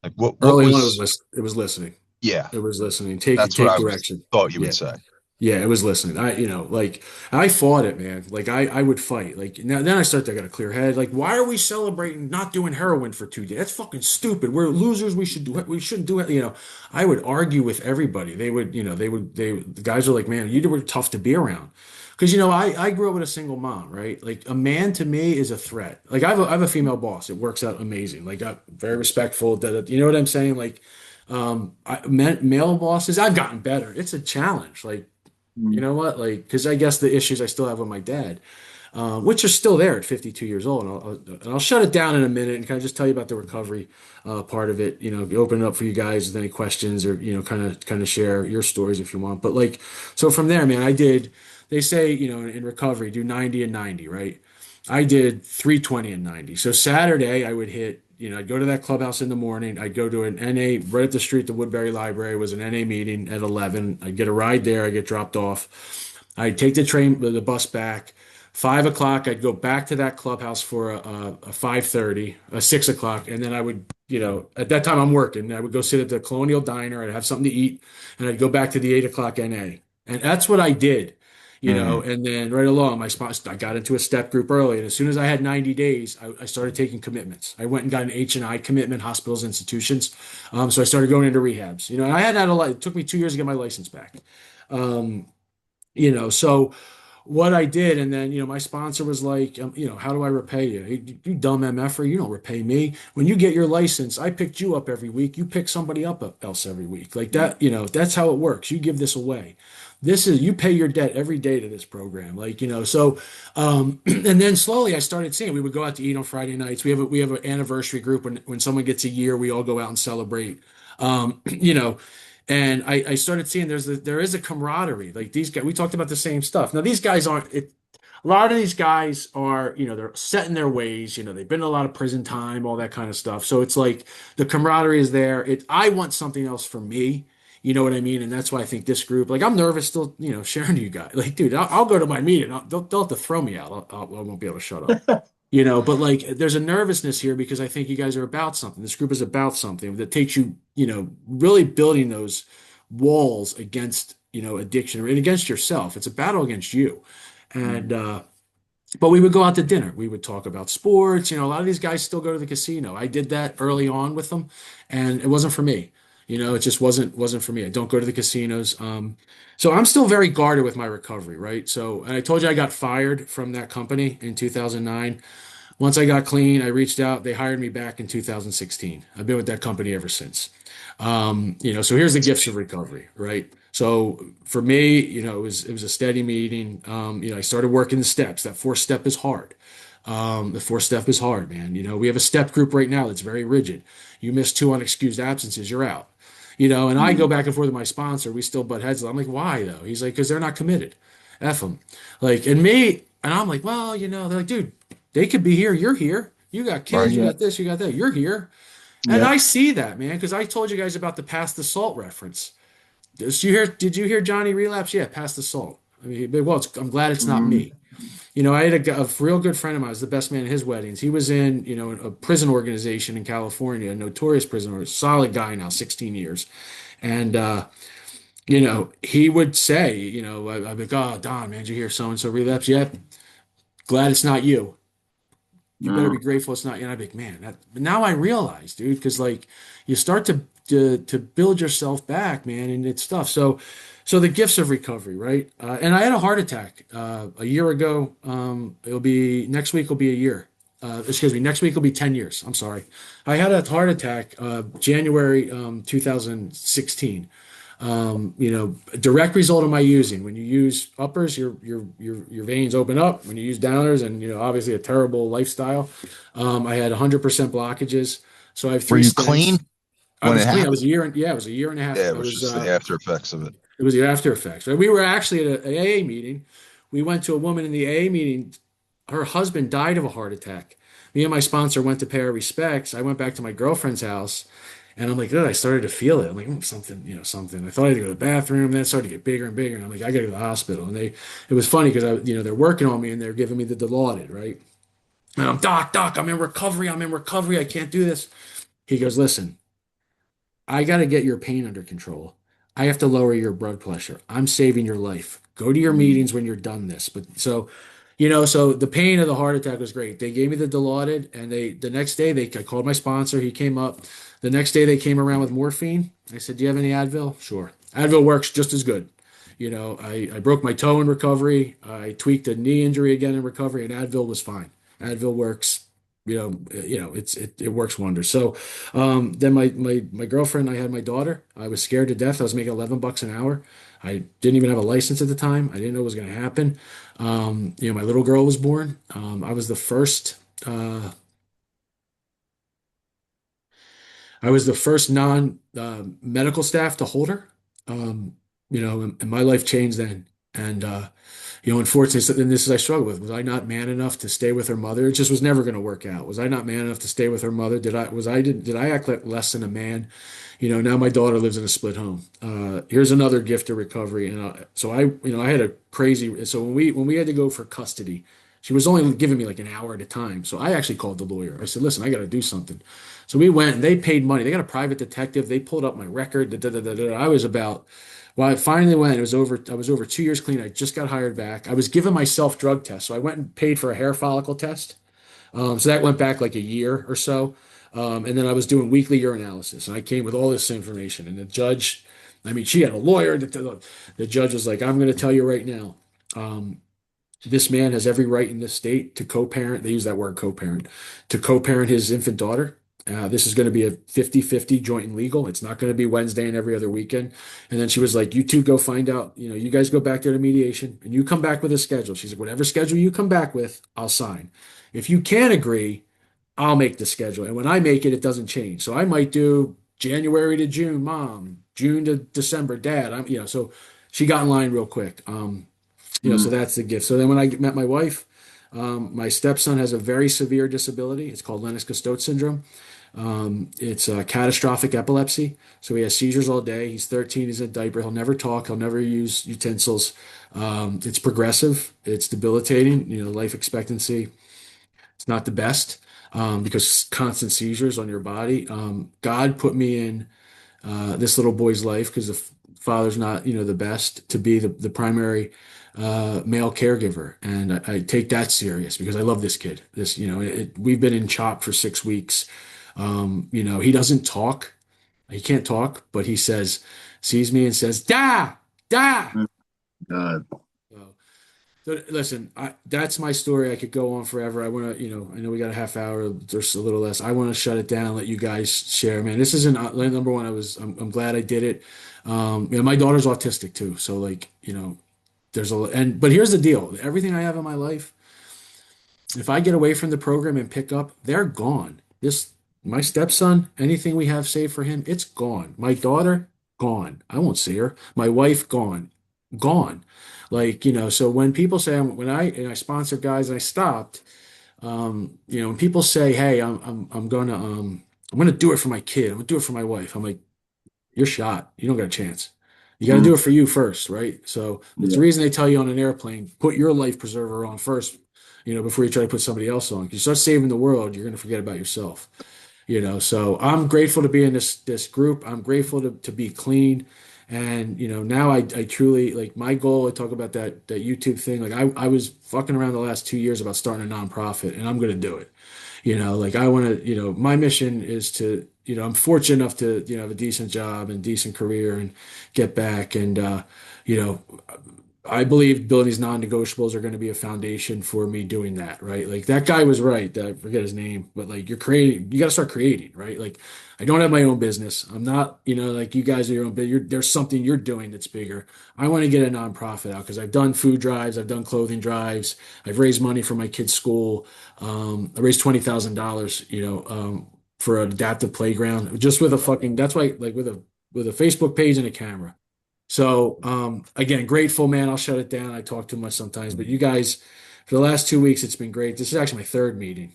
Like what Early on, was it was listening. yeah, It was listening. Take that's what I direction. thought you Yeah. would say. Yeah, it was listening. I fought it, man. Like I would fight. Like now, then I got a clear head. Like, why are we celebrating not doing heroin for 2 days? That's fucking stupid. We're losers. We should do it. We shouldn't do it. I would argue with everybody. The guys were like, man, you were tough to be around. Because, I grew up with a single mom, right? Like a man to me is a threat. Like I have a female boss. It works out amazing. Like I'm very respectful. You know what I'm saying? Like, male bosses, I've gotten better. It's a challenge. Like, you know what? Like, because I guess the issues I still have with my dad, which are still there at 52 years old. And I'll shut it down in a minute and kind of just tell you about the recovery part of it. Open it up for you guys with any questions or, kind of share your stories if you want. But like, so from there, man, they say, in recovery, do 90 and 90, right? I did 320 and 90. So Saturday I would hit, I'd go to that clubhouse in the morning. I'd go to an NA right up the street. The Woodbury Library was an NA meeting at 11. I'd get a ride there. I get dropped off. I'd take the bus back. 5 o'clock, I'd go back to that clubhouse for a 5:30, a 6 o'clock. And then I would, at that time I'm working. I would go sit at the Colonial Diner. I'd have something to eat. And I'd go back to the 8 o'clock NA. And that's what I did. And then right along, I got into a step group early. And as soon as I had 90 days, I started taking commitments. I went and got an H&I commitment, hospitals, institutions. So I started going into rehabs. And I had it took me 2 years to get my license back. So what I did, and then, my sponsor was like, how do I repay you? Hey, you dumb MFer, you don't repay me. When you get your license, I picked you up every week. You pick somebody up else every week. Like that, that's how it works. You give this away. You pay your debt every day to this program. So, and then slowly I started seeing, we would go out to eat on Friday nights. We have an anniversary group when someone gets a year, we all go out and celebrate. And I started seeing there is a camaraderie. Like these guys, we talked about the same stuff. Now these guys a lot of these guys are, they're set in their ways, they've been in a lot of prison time, all that kind of stuff. So it's like the camaraderie is there. I want something else for me. You know what I mean? And that's why I think this group, like I'm nervous still, sharing to you guys. Like, dude, I'll go to my meeting. They'll have to throw me out. I won't be able to shut up. But like there's a nervousness here because I think you guys are about something. This group is about something that takes you, really building those walls against, addiction and against yourself. It's a battle against you. And, but we would go out to dinner. We would talk about sports. A lot of these guys still go to the casino. I did that early on with them and it wasn't for me. It just wasn't for me. I don't go to the casinos. So I'm still very guarded with my recovery, right? So, and I told you I got fired from that company in 2009. Once I got clean, I reached out. They hired me back in 2016. I've been with that company ever since. So here's the gifts of recovery, right? So for me, it was a steady meeting. I started working the steps. That fourth step is hard. The fourth step is hard, man. We have a step group right now that's very rigid. You miss 2 unexcused absences, you're out. And I go back and forth with my sponsor. We still butt heads. I'm like, why though? He's like, because they're not committed. F them. Like, and I'm like, well, they're like, dude, they could be here. You're here. You got kids. Right. You Yeah. got this. You got that. You're here. And Yeah. I see that, man, because I told you guys about the past assault reference. Did you hear Johnny relapse? Yeah, past assault. I mean, well, I'm glad it's not Mm. me. I had a real good friend of mine, was the best man at his weddings. He was in, a prison organization in California, a notorious prison, solid guy now, 16 years. And, he would say, I'd be like, oh, Don, man, did you hear so-and-so relapse? Yeah, glad it's not you. You better be Mm. grateful it's not you. And I'd be like, man, but now I realize, dude, because like you start to build yourself back, man, and it's stuff. So the gifts of recovery, right? And I had a heart attack a year ago. It'll be next week will be a year. Excuse me, next week will be 10 years. I'm sorry. I had a heart attack January 2016. Direct result of my using. When you use uppers, your veins open up. When you use downers, and obviously a terrible lifestyle, I had 100% blockages. So I have Were three you stents. clean I when was it clean. I happened? was a year and yeah, it was a year and a half. Yeah, it I was was just the after effects of it. it was the after effects. Right? We were actually at an AA meeting. We went to a woman in the AA meeting. Her husband died of a heart attack. Me and my sponsor went to pay our respects. I went back to my girlfriend's house, and I'm like, oh, I started to feel it. I'm like, something, something. I thought I had to go to the bathroom. Then it started to get bigger and bigger. And I'm like, I got to go to the hospital. And it was funny because they're working on me and they're giving me the Dilaudid, right? And I'm, doc, I'm in recovery. I'm in recovery. I can't do this. He goes, listen, I got to get your pain under control. I have to lower your blood pressure. I'm saving your life. Go to your Mm. meetings when you're done this. But so the pain of the heart attack was great. They gave me the Dilaudid, and the next day I called my sponsor. He came up. The next day they came around with morphine. I said, "Do you have any Advil?" Sure. Advil works just as good. I broke my toe in recovery. I tweaked a knee injury again in recovery, and Advil was fine. Advil works. It works wonders. So then my girlfriend, I had my daughter. I was scared to death. I was making $11 an hour. I didn't even have a license at the time. I didn't know what was going to happen. My little girl was born. I was the first. I was the first non medical staff to hold her. Um, and my life changed then. And unfortunately, and this is I struggle with. Was I not man enough to stay with her mother? It just was never going to work out. Was I not man enough to stay with her mother? Did I act like less than a man? Now my daughter lives in a split home. Here's another gift of recovery. And so I had a crazy. So when we had to go for custody, she was only giving me like an hour at a time. So I actually called the lawyer. I said, listen, I got to do something. So we went and they paid money. They got a private detective. They pulled up my record. Da, da, da, da, da. I was about. Well, I finally went. It was over. I was over 2 years clean. I just got hired back. I was given my self drug test, so I went and paid for a hair follicle test. So that went back like a year or so. And then I was doing weekly urinalysis, and I came with all this information. And the judge, I mean, she had a lawyer. The judge was like, "I'm going to tell you right now, this man has every right in this state to co-parent." They use that word co-parent to co-parent his infant daughter. This is going to be a 50-50 joint and legal. It's not going to be Wednesday and every other weekend. And then she was like, you two go find out, you guys go back there to mediation and you come back with a schedule. She's like, whatever schedule you come back with, I'll sign. If you can't agree, I'll make the schedule. And when I make it, it doesn't change. So I might do January to June, mom, June to December, dad. So she got in line real quick. So Mm. that's the gift. So then when I met my wife, my stepson has a very severe disability. It's called Lennox-Gastaut syndrome. It's catastrophic epilepsy. So he has seizures all day. He's 13. He's in a diaper. He'll never talk. He'll never use utensils. It's progressive. It's debilitating. Life expectancy. It's not the best because constant seizures on your body. God put me in this little boy's life because the father's not, the best to be the primary male caregiver. And I take that serious because I love this kid. We've been in CHOP for 6 weeks. He doesn't talk. He can't talk, but sees me and says, "Da, da." Mm. God. So, listen, that's my story. I could go on forever. I want to, I know we got a half hour. There's a little less. I want to shut it down. Let you guys share, man. This isn't number one. I'm glad I did it. My daughter's autistic too, so like, but here's the deal. Everything I have in my life, if I get away from the program and pick up, they're gone. My stepson, anything we have saved for him, it's gone. My daughter, gone. I won't see her. My wife, gone. Gone. Like, so when people say, and I sponsor guys and I stopped, when people say, "Hey, I'm gonna do it for my kid. I'm gonna do it for my wife." I'm like, "You're shot. You don't got a chance. You got to Mm, do it for you first, right?" So that's the yeah. reason they tell you on an airplane, put your life preserver on first, before you try to put somebody else on. 'Cause you start saving the world, you're gonna forget about yourself. So I'm grateful to be in this group. I'm grateful to be clean. And now I truly like my goal. I talk about that YouTube thing. Like I was fucking around the last 2 years about starting a nonprofit, and I'm gonna do it. Like I want to, my mission is to, I'm fortunate enough to, have a decent job and decent career and get back. And, you know, I believe building these non-negotiables are going to be a foundation for me doing that, right? Like that guy was right. I forget his name, but like you're creating, you got to start creating, right? Like I don't have my own business. I'm not, like you guys are your own, but there's something you're doing that's bigger. I want to get a nonprofit out because I've done food drives, I've done clothing drives, I've raised money for my kids' school. I raised $20,000, for an adaptive playground just with a fucking, that's why, like with a Facebook page and a camera. So, again, grateful, man. I'll shut it down. I talk too much sometimes, but you guys, for the last 2 weeks, it's been great. This is actually my third meeting.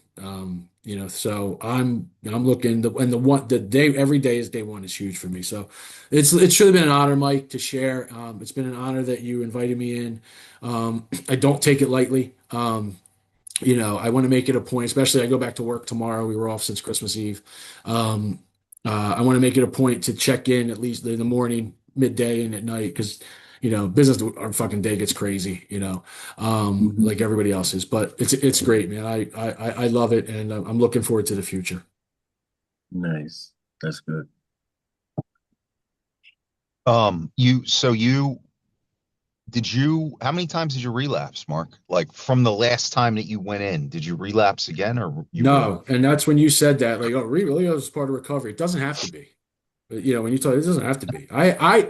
So I'm looking and the day every day is day one is huge for me. So it's really been an honor, Mike, to share. It's been an honor that you invited me in. I don't take it lightly. I want to make it a point, especially I go back to work tomorrow. We were off since Christmas Eve. Um, I want to make it a point to check in at least in the morning, midday, and at night because, business our fucking day gets crazy, Mhm. like everybody else's. But it's great, man. I love it, and I'm looking forward to the future. Nice. That's good. You how many times did you relapse, Mark? Like from the last time that you went in, did you relapse again or you good? No, and that's when you said that, like, oh, really? That was part of recovery. It doesn't have to be. When you talk, it doesn't have to be.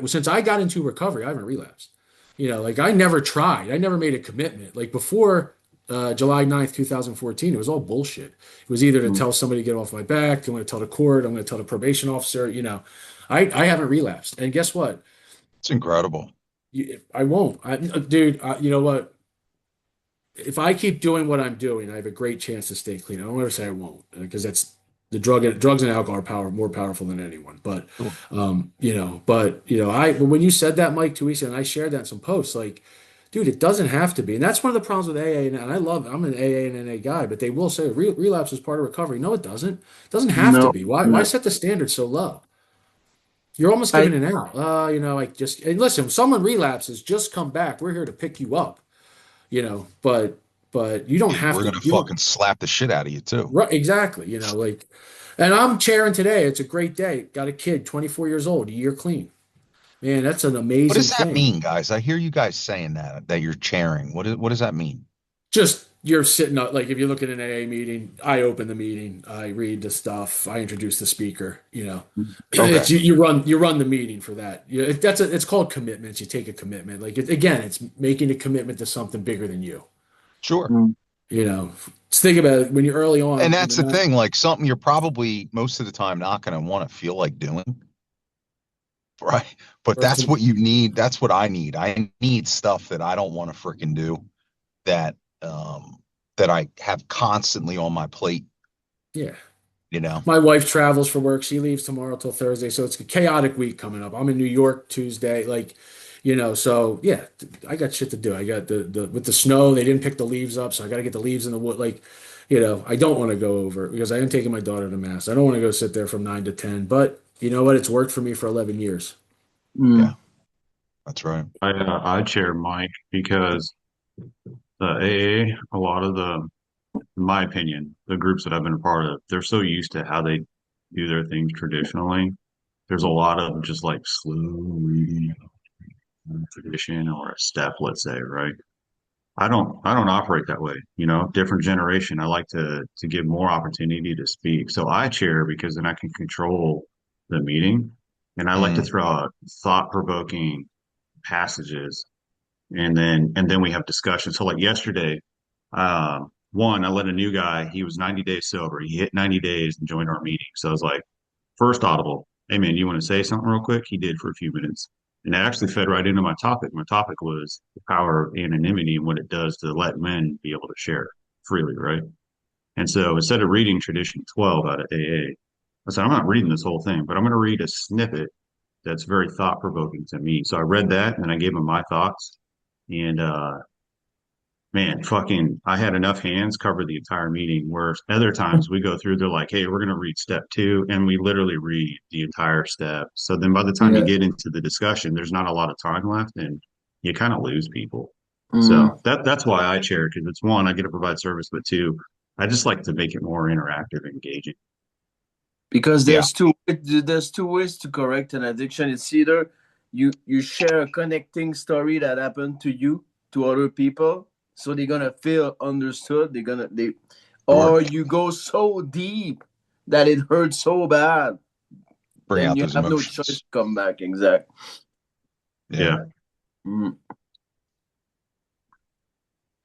Since I got into recovery, I haven't relapsed. Like I never tried. I never made a commitment. Like before July 9th, 2014, it was all bullshit. It was either to Mm. tell somebody to get off my back, I'm going to tell the court, I'm going to tell the probation officer, I haven't relapsed. And guess what? It's incredible. I won't. Dude, you know what? If I keep doing what I'm doing, I have a great chance to stay clean. I don't want to say I won't because that's drugs and alcohol are more powerful than anyone. But Sure. but when you said that, Mike, 2 weeks ago, and I shared that in some posts, like, dude, it doesn't have to be. And that's one of the problems with AA. And I'm an AA and NA guy, but they will say relapse is part of recovery. No, it doesn't. It doesn't have to No, be. Why no. set the standard so low? You're almost I giving it out. Like just and listen, if someone relapses, just come back. We're here to pick you up, but you don't Yeah, have we're to. gonna You don't fucking slap the shit out of you too. right exactly. Like, and I'm chairing today. It's a great day. Got a kid, 24 years old, a year clean. Man, that's an What amazing does that thing. mean, guys? I hear you guys saying that you're chairing. What does that mean? Just you're sitting up like if you look at an AA meeting, I open the meeting, I read the stuff, I introduce the speaker. Okay. It's you run the meeting for that. It's called commitments. You take a commitment. Like again, it's making a commitment to something bigger than you. Sure. Mm. Just think about it when you're early And on in that's the the night. thing, like something you're probably most of the time not gonna want to feel like doing, right? But First that's of what you need. That's what I need. I need stuff that I don't want to freaking do that that I have constantly on my plate, Yeah. you know. My wife travels for work. She leaves tomorrow till Thursday, so it's a chaotic week coming up. I'm in New York Tuesday, like, so yeah, I got shit to do. I got the with the snow, they didn't pick the leaves up, so I got to get the leaves in the wood. Like, I don't want to go over because I am taking my daughter to mass. I don't want to go sit there from 9 to 10, but you know what? It's worked for me for 11 years. Yeah, Mm. that's right. I chair Mike because the AA, a lot of in my opinion, the groups that I've been a part of, they're so used to how they do their things traditionally. There's a lot of just like slow reading tradition or a step, let's say, right? I don't operate that way, different generation. I like to give more opportunity to speak. So I chair because then I can control the meeting and I like to Mm, throw out thought-provoking passages and then we have discussion. So like yesterday, one, I let a new guy, he was 90 days sober. He hit 90 days and joined our meeting. So I was like, first audible, hey man, you want to say something real quick? He did for a few minutes. And it actually fed right into my topic. My topic was the power of anonymity and what it does to let men be able to share freely, right? And so instead of reading tradition 12 out of AA, I said, I'm not reading this whole thing, but I'm going to read a snippet that's very thought provoking to me. So I read that and I gave him my thoughts. And man, fucking, I had enough hands cover the entire meeting. Where other times we go through, they're like, hey, we're going to read step 2. And we literally read the entire step. So then by the time you Yeah. get into the discussion, there's not a lot of time left and you kind of lose people. Mm. So that's why I chair it, because it's one, I get to provide service, but two, I just like to make it more interactive and engaging. Because Yeah. there's two ways to correct an addiction. It's either you share a connecting story that happened to you to other people, so they're gonna feel understood. Sure. Or you go so deep that it hurts so bad, Bring then out you those have no choice to emotions. come back. Exactly. Yeah. Mm.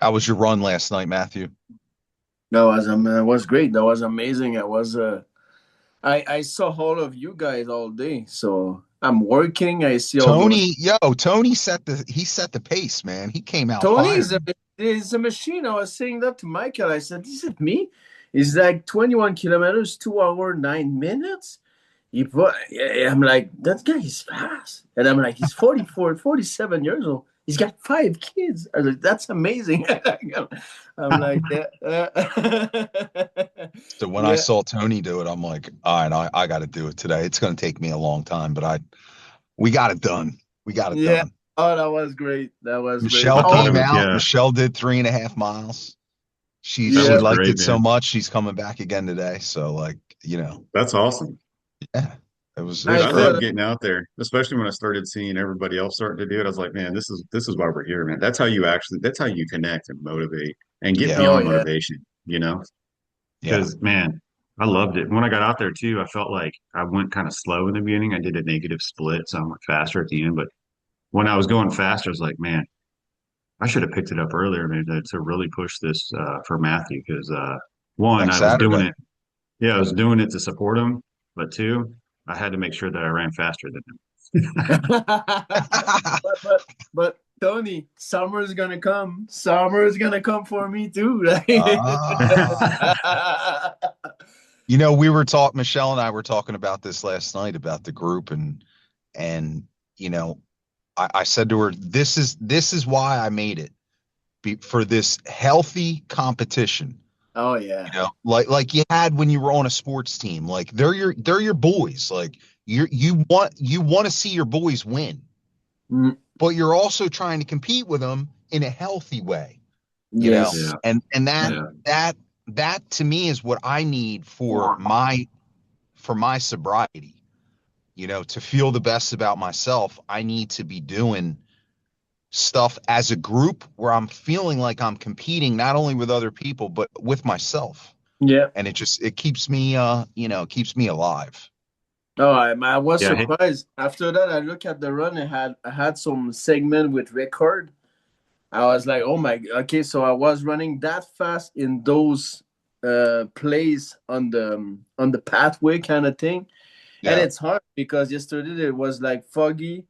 How was your run last night, Matthew? That was great. That was amazing. I saw all of you guys all day. So I'm working. I see all those. Tony set the pace, man. He came out Tony firing. is a machine. I was saying that to Michael. I said, "Is it me? It's like 21 kilometers, 2 hours, 9 minutes." I'm like, that guy is fast. And I'm like, he's 44, 47 years old. He's got 5 kids. I was like, that's amazing. I'm like, yeah. So when I Yeah. saw Tony do it, I'm like, all right, I got to do it today. It's going to take me a long time, but we got it done. We got it Yeah. done. Oh, that was great. That was great. Michelle I thought it came was, out. yeah, Michelle did 3.5 miles. She that she Yeah. was liked great, it so man. much. She's coming back again today. So That's awesome. yeah, it was I Dude, I great. love thought, getting out there, especially when I started seeing everybody else starting to do it. I was like, man, this is why we're here, man. That's how you connect and motivate and get Yeah, oh, beyond yeah. motivation, you know? yeah. Because man, I loved it. When I got out there too, I felt like I went kind of slow in the beginning. I did a negative split, so I went faster at the end. But when I was going faster, I was like, man, I should have picked it up earlier, man, to really push this for Matthew. Because one, Next I was doing Saturday. it, yeah, I was doing it to support him. But two, I had to make sure that I ran faster than him. but Tony, summer's gonna come. Summer's gonna come for me too. Ah. Michelle and I were talking about this last night about the group and you know, I said to her, this is why I made it for this healthy competition. Oh yeah. Like you had when you were on a sports team. Like they're your boys. Like you want to see your boys win, Mm, but you're also trying to compete with them in a healthy way. You know, yes. Yeah, and that yeah, that that to me is what I need for my sobriety. To feel the best about myself, I need to be doing stuff as a group where I'm feeling like I'm competing not only with other people but with myself. Yeah. And it keeps me alive. Oh, I was yeah. Hey, surprised. After that, I look at the run. I had some segment with record. I was like, oh my, okay. So I was running that fast in those plays on the pathway kind of thing. And Yeah. it's hard because yesterday it was like foggy,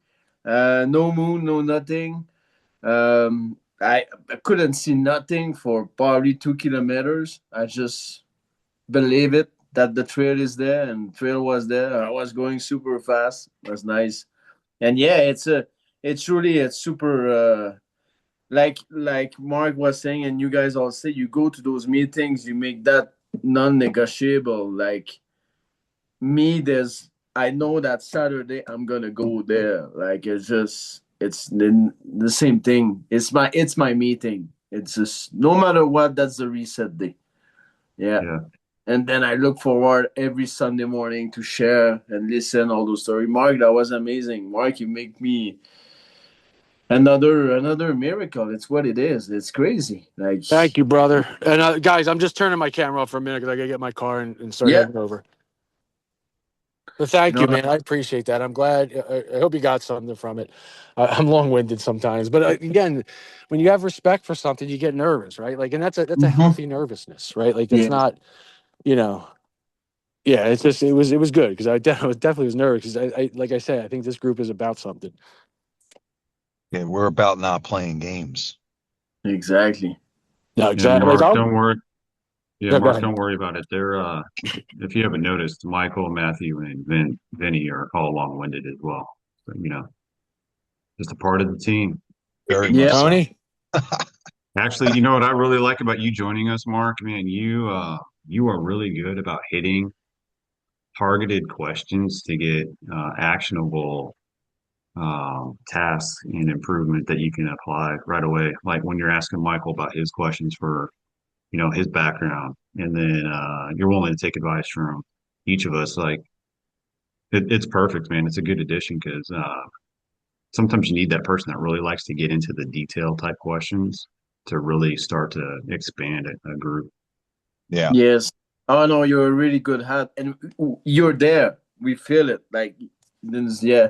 no moon, no nothing. I couldn't see nothing for probably 2 kilometers. I just believe it that the trail is there and trail was there. I was going super fast. It was nice. And yeah, it's really a super like Mark was saying, and you guys all say, you go to those meetings, you make that non-negotiable. Like me, I know that Saturday I'm gonna go there. Like it's the same thing. It's my meeting. It's just no matter what, that's the reset day. Yeah. yeah. And then I look forward every Sunday morning to share and listen all those stories. Mark, that was amazing. Mark, you make me another miracle. It's what it is. It's crazy. Like Thank you, brother. And guys, I'm just turning my camera off for a minute because I gotta get my car and start yeah. heading over. But thank No, you, man. I appreciate that. I'm glad. I hope you got something from it. I'm long-winded sometimes, but again, when you have respect for something, you get nervous, right? Like, and that's a mhm. healthy nervousness, right? Like, it's Yes, not, you know, yeah. It's just it was good because definitely was nervous because I like I said, I think this group is about something. Yeah, we're about not playing games. exactly. No, Yeah, exactly. Like, Mark, I'll don't worry. Yeah, no, go Mark, ahead. don't worry about it. They're if you haven't noticed, Michael, Matthew, and Vinny are all long-winded as well. So, just a part of the team. Very Yeah, much so. Tony. Actually, you know what I really like about you joining us, Mark? Man, you are really good about hitting targeted questions to get actionable tasks and improvement that you can apply right away. Like when you're asking Michael about his questions for, his background, and then you're willing to take advice from each of us. Like it's perfect, man. It's a good addition because sometimes you need that person that really likes to get into the detail type questions to really start to expand a group. Yeah. yes. Oh no, you're a really good hat, and you're there. We feel it. Like, yeah.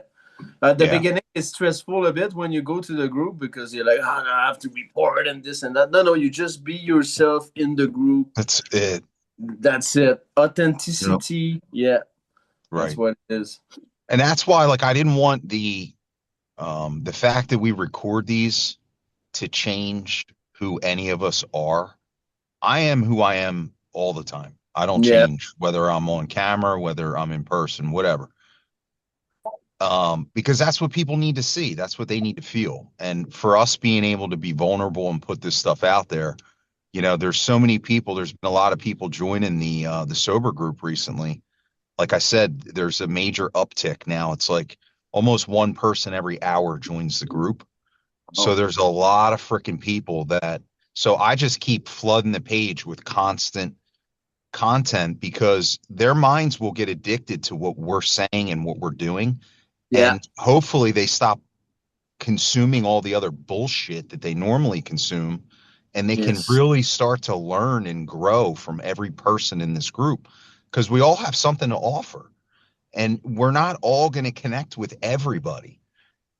At the Yeah. beginning, it's stressful a bit when you go to the group because you're like, oh, no, I have to report and this and that. No, no, you just be yourself in the group. That's it. That's it. Yep. Authenticity. Yeah, that's Right. what it is. And that's why, like, I didn't want the fact that we record these to change who any of us are. I am who I am all the time. I don't Yeah. change whether I'm on camera, whether I'm in person, whatever. Because that's what people need to see. That's what they need to feel. And for us being able to be vulnerable and put this stuff out there, there's so many people. There's been a lot of people joining the sober group recently. Like I said, there's a major uptick now. It's like almost one person every hour joins the group. So Oh, there's a lot of freaking people so I just keep flooding the page with constant content because their minds will get addicted to what we're saying and what we're doing. yeah. And hopefully they stop consuming all the other bullshit that they normally consume and they can Yes. really start to learn and grow from every person in this group because we all have something to offer and we're not all going to connect with everybody.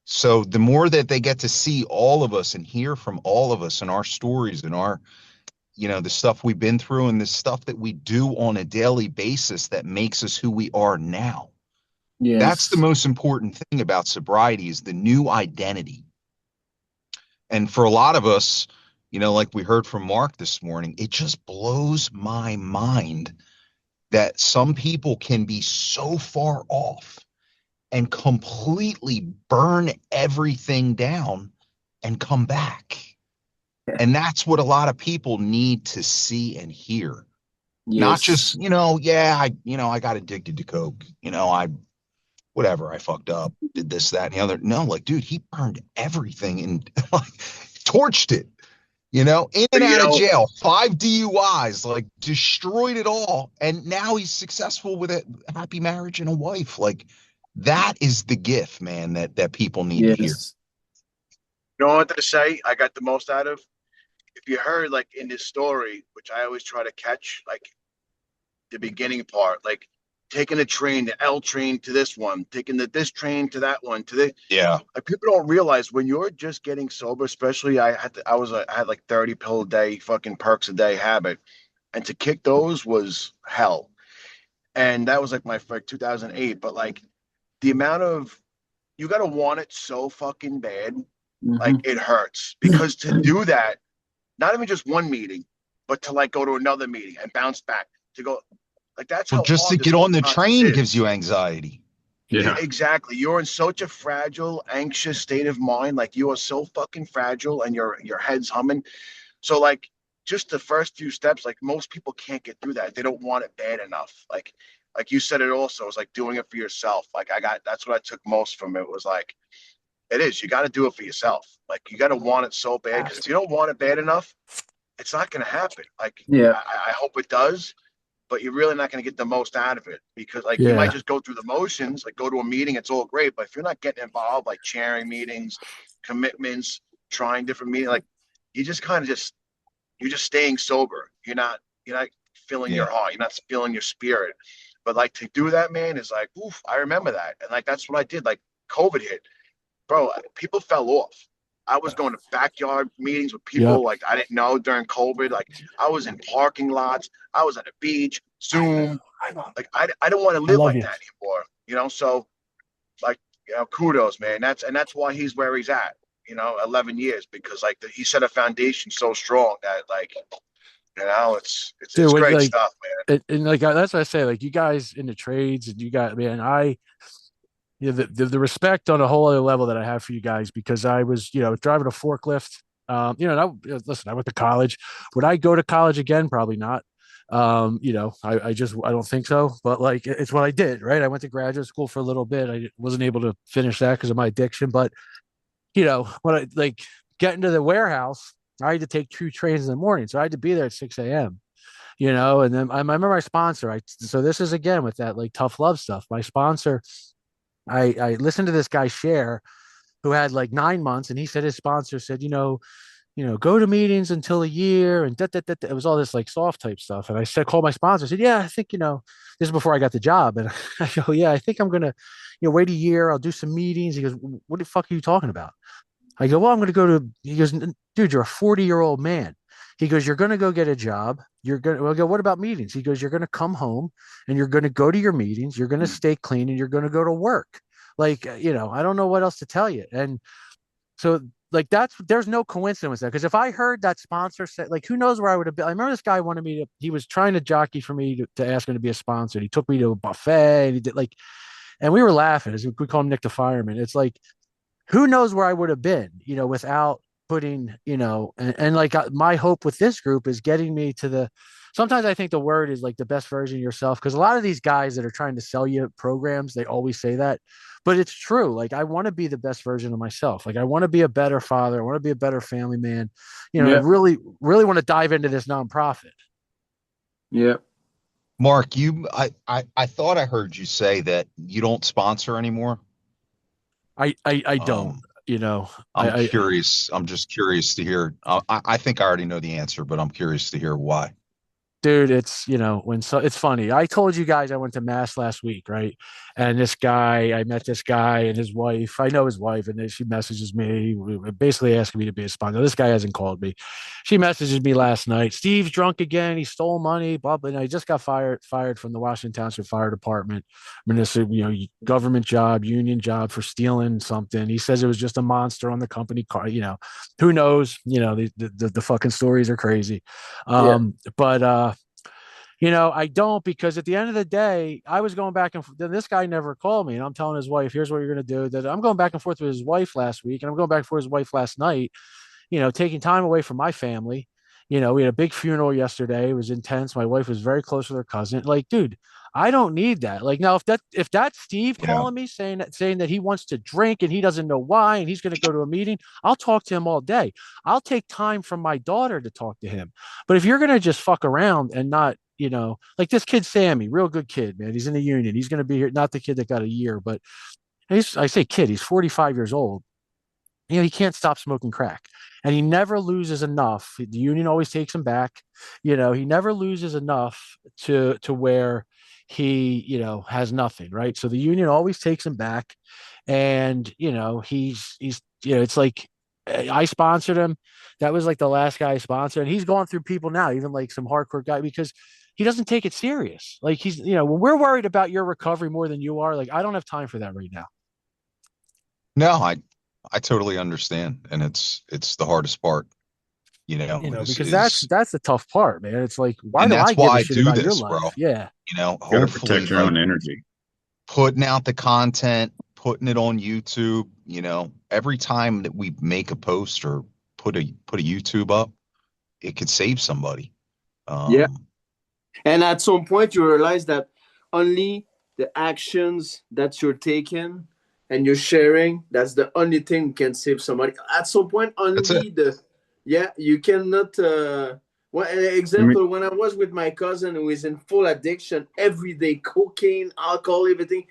So the more that they get to see all of us and hear from all of us and our stories and our, the stuff we've been through and the stuff that we do on a daily basis that makes us who we are now. That's the Yes. most important thing about sobriety is the new identity. And for a lot of us, like we heard from Mark this morning, it just blows my mind that some people can be so far off and completely burn everything down and come back. And that's what a lot of people need to see and hear. Not Yes. just, yeah, I got addicted to coke. Whatever, I fucked up, did this, that, and the other. No, like, dude, he burned everything and like torched it, in and You out of know, jail, 5 DUIs, like destroyed it all. And now he's successful with a happy marriage and a wife. Like that is the gift, man, that people need to hear. yes. You know what to say? I got the most out of. If you heard like in this story, which I always try to catch, like the beginning part, like taking a train, the L train to this one, taking this train to that one, to the Yeah. like people don't realize when you're just getting sober, especially I had like 30 pill a day, fucking perks a day habit, and to kick those was hell. And that was like my like 2008. But like the amount of you gotta want it so fucking bad, like Hmm. it hurts because to do that, not even just one meeting, but to like go to another meeting and bounce back to go like that's Well, how just to hard this get whole on the process train gives is. you anxiety. Yeah. Exactly. You're in such a fragile, anxious state of mind. Like you are so fucking fragile and your head's humming. So like just the first few steps, like most people can't get through that. They don't want it bad enough. Like you said it also, it's like doing it for yourself. Like that's what I took most from it was like it is. You got to do it for yourself. Like you got to want it so bad because if you don't want it bad enough, it's not going to happen. Like Yeah. I hope it does, but you're really not going to get the most out of it because like you might Yeah. just go through the motions, like go to a meeting, it's all great, but if you're not getting involved, like chairing meetings, commitments, trying different meetings, like you just kind of just you're just staying sober. You're not filling your Yeah. heart. You're not filling your spirit. But like to do that, man, is like, oof, I remember that. And like that's what I did. Like COVID hit, bro, people fell off. I was going to backyard meetings with Yep. people like I didn't know during COVID. Like I was in parking lots, I was at a beach, Zoom. Like I don't want to I live love like you. that anymore. So like kudos, man. That's why he's where he's at. 11 years because like he set a foundation so strong that like it's Dude, great like, stuff, and like that's what I say. Like you guys in the trades, and you got, man, the respect on a whole other level that I have for you guys, because I was, driving a forklift. Listen, I went to college. Would I go to college again? Probably not. I don't think so. But like, it's what I did, right? I went to graduate school for a little bit. I wasn't able to finish that because of my addiction. But when I like get into the warehouse, I had to take 2 trains in the morning, so I had to be there at 6 a.m. And then I remember my sponsor. So this is again with that like tough love stuff. My sponsor, I listened to this guy share who had like 9 months, and he said his sponsor said, go to meetings until a year, and it was all this like soft type stuff. And I said, call my sponsor. I said, yeah, I think this is before I got the job, and I go, yeah, I think I'm gonna wait a year. I'll do some meetings. He goes, what the fuck are you talking about? I go, well, I'm going to go to, he goes, dude, you're a 40-year-old man. He goes, you're going to go get a job. I go, what about meetings? He goes, you're going to come home and you're going to go to your meetings. You're going to stay clean and you're going to go to work. Like, I don't know what else to tell you. And so like, there's no coincidence there. Cause if I heard that sponsor say, like, who knows where I would have been. I remember this guy he was trying to jockey for me to ask him to be a sponsor. He took me to a buffet and he did like, and we were laughing, as we call him Nick the Fireman. It's like, who knows where I would have been, without putting, and like my hope with this group is getting me to sometimes I think the word is like the best version of yourself. Cause a lot of these guys that are trying to sell you programs, they always say that, but it's true. Like I want to be the best version of myself. Like I want to be a better father. I want to be a better family man. I Yeah. really, really want to dive into this nonprofit. Yeah. Mark, I thought I heard you say that you don't sponsor anymore. I don't, Um, I'm I curious. I'm just curious to hear. I think I already know the answer, but I'm curious to hear why. dude, it's it's funny. I told you guys I went to mass last week, right? And I met this guy and his wife. I know his wife, and then she messages me, basically asking me to be a sponsor. This guy hasn't called me. She messages me last night. Steve's drunk again. He stole money. Blah blah. And I just got fired from the Washington Township Fire Department. I mean, this government job, union job for stealing something. He says it was just a monster on the company car. Who knows? The fucking stories are crazy. Yeah. But I don't, because at the end of the day, I was going back and this guy never called me, and I'm telling his wife, here's what you're going to do. That I'm going back and forth with his wife last week, and I'm going back and forth with his wife last night, taking time away from my family. We had a big funeral yesterday. It was intense. My wife was very close with her cousin. Like, dude, I don't need that. Like now, if that's Steve Yeah. calling me saying that he wants to drink and he doesn't know why and he's going to go to a meeting, I'll talk to him all day. I'll take time from my daughter to talk to him. But if you're going to just fuck around and not, like this kid Sammy, real good kid, man. He's in the union. He's going to be here. Not the kid that got a year, but I say kid. He's 45 years old. He can't stop smoking crack, and he never loses enough. The union always takes him back. He never loses enough to where he has nothing, right? So the union always takes him back, and he's it's like I sponsored him. That was like the last guy I sponsored, and he's going through people now, even like some hardcore guy, because he doesn't take it serious. Like he's when we're worried about your recovery more than you are, like I don't have time for that right now. No, I totally understand, and it's the hardest part. Because that's Is that's the tough part, man. It's like, why and do I that's give why a I shit do about your this, bro. life? Yeah. You got to Hopefully, protect your like own energy. putting out the content, putting it on YouTube. Every time that we make a post or put a YouTube up, it could save somebody. Yeah. Um, And at some point, you realize that only the actions that you're taking and you're sharing, that's the only thing can save somebody. At some point, that's it. you cannot. Well, an I mean, example, when I was with my cousin who is in full addiction every day, cocaine, alcohol, everything,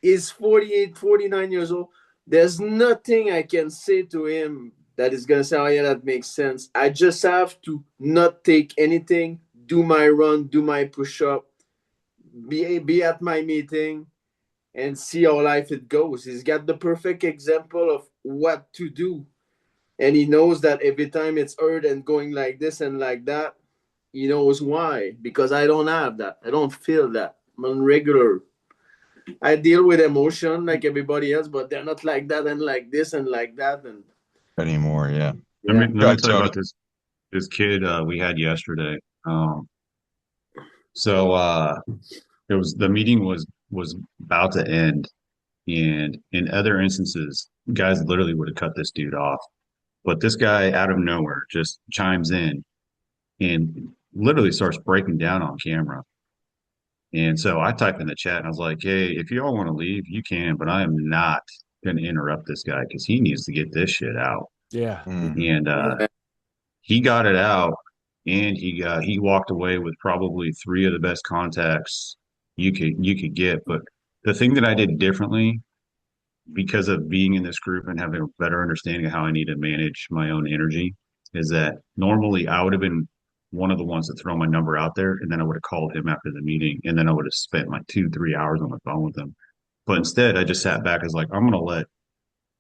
is 48, 49 years old. There's nothing I can say to him that is going to say, oh, yeah, that makes sense. I just have to not take anything, do my run, do my push up, be at my meeting and see how life it goes. He's got the perfect example of what to do. And he knows that every time it's hurt and going like this and like that, he knows why. Because I don't have that. I don't feel that. I'm on regular. I deal with emotion like everybody else, but they're not like that and like this and like that. And Anymore. Yeah. Let me yeah, let Go me ahead, tell you Tony. about this kid we had yesterday. So it was the meeting was about to end, and in other instances, guys literally would have cut this dude off. But this guy out of nowhere just chimes in and literally starts breaking down on camera. And so I typed in the chat and I was like, "Hey, if you all want to leave, you can, but I am not going to interrupt this guy because he needs to get this shit out." Yeah. Mhm. And yeah, he got it out, and he walked away with probably three of the best contacts you could get. But the thing that I did differently because of being in this group and having a better understanding of how I need to manage my own energy is that normally I would have been one of the ones that throw my number out there, and then I would have called him after the meeting, and then I would have spent like 2, 3 hours on the phone with him. But instead, I just sat back as like, I'm going to let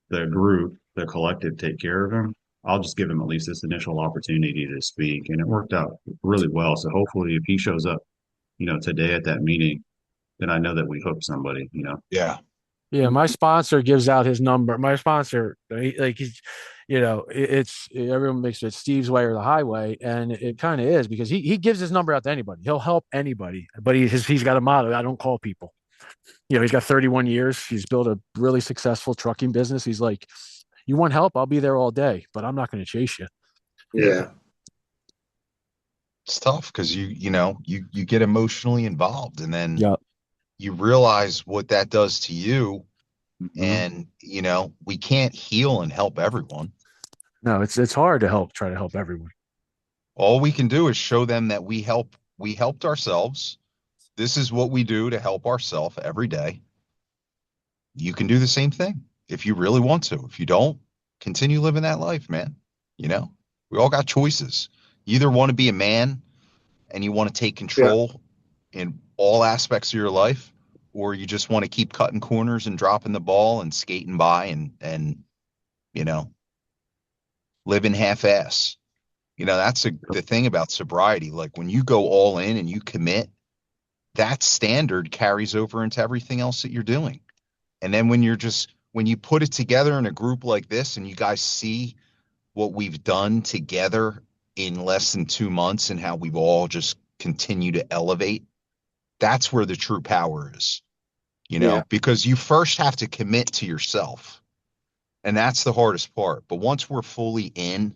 the group, the collective, take care of him. I'll just give him at least this initial opportunity to speak, and it worked out really well. So hopefully, if he shows up, today at that meeting, then I know that we hooked somebody. Yeah. Yeah, my sponsor gives out his number. My sponsor, like he's, it's everyone makes it Steve's way or the highway, and it kind of is because he gives his number out to anybody. He'll help anybody, but he's got a motto: I don't call people. He's got 31 years. He's built a really successful trucking business. He's like, you want help? I'll be there all day, but I'm not going to chase you. yeah, It's tough because you get emotionally involved, and then Yeah, you realize what that does to you. Mhm. And we can't heal and help everyone. no, it's hard to try to help everyone. All we can do is show them that we helped ourselves. This is what we do to help ourselves every day. You can do the same thing if you really want to. If you don't, continue living that life, man. You know, we all got choices. You either want to be a man and you want to take yeah, control in all aspects of your life, or you just want to keep cutting corners and dropping the ball and skating by and you know, living half ass. That's the thing about sobriety. Like when you go all in and you commit, that standard carries over into everything else that you're doing. And then when you put it together in a group like this and you guys see what we've done together in less than 2 months and how we've all just continued to elevate, that's where the true power is, yeah, because you first have to commit to yourself. And that's the hardest part. But once we're fully in,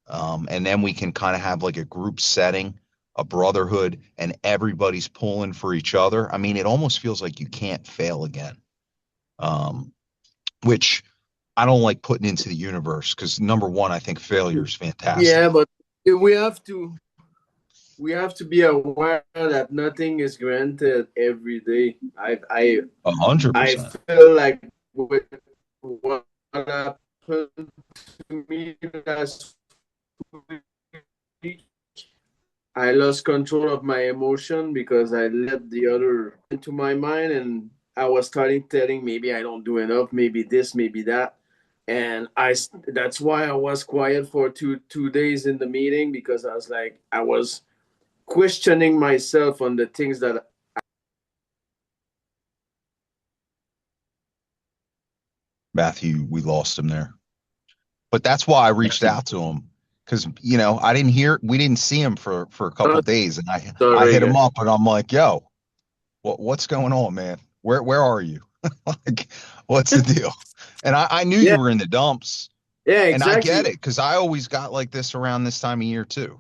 and then we can kind of have like a group setting, a brotherhood, and everybody's pulling for each other. I mean, it almost feels like you can't fail again. Um, which I don't like putting into the universe because number one, I think failure is fantastic. yeah. But we have to we have to be aware that nothing is granted every day. A hundred I percent. feel like with what happened to me last week, I lost control of my emotion because I let the other into my mind, and I was starting telling maybe I don't do enough, maybe this, maybe that, and that's why I was quiet for two days in the meeting because I was like I was questioning myself on the things that Matthew, we lost him there. But that's why I reached out to him because we didn't see him for a couple oh, days, and I sorry hit him guys. up and I'm like, yo, what's going on, man? Where are you? Like, what's the deal? And I knew you Yeah, were in the dumps, yeah, and I exactly. get it because I always got like this around this time of year too.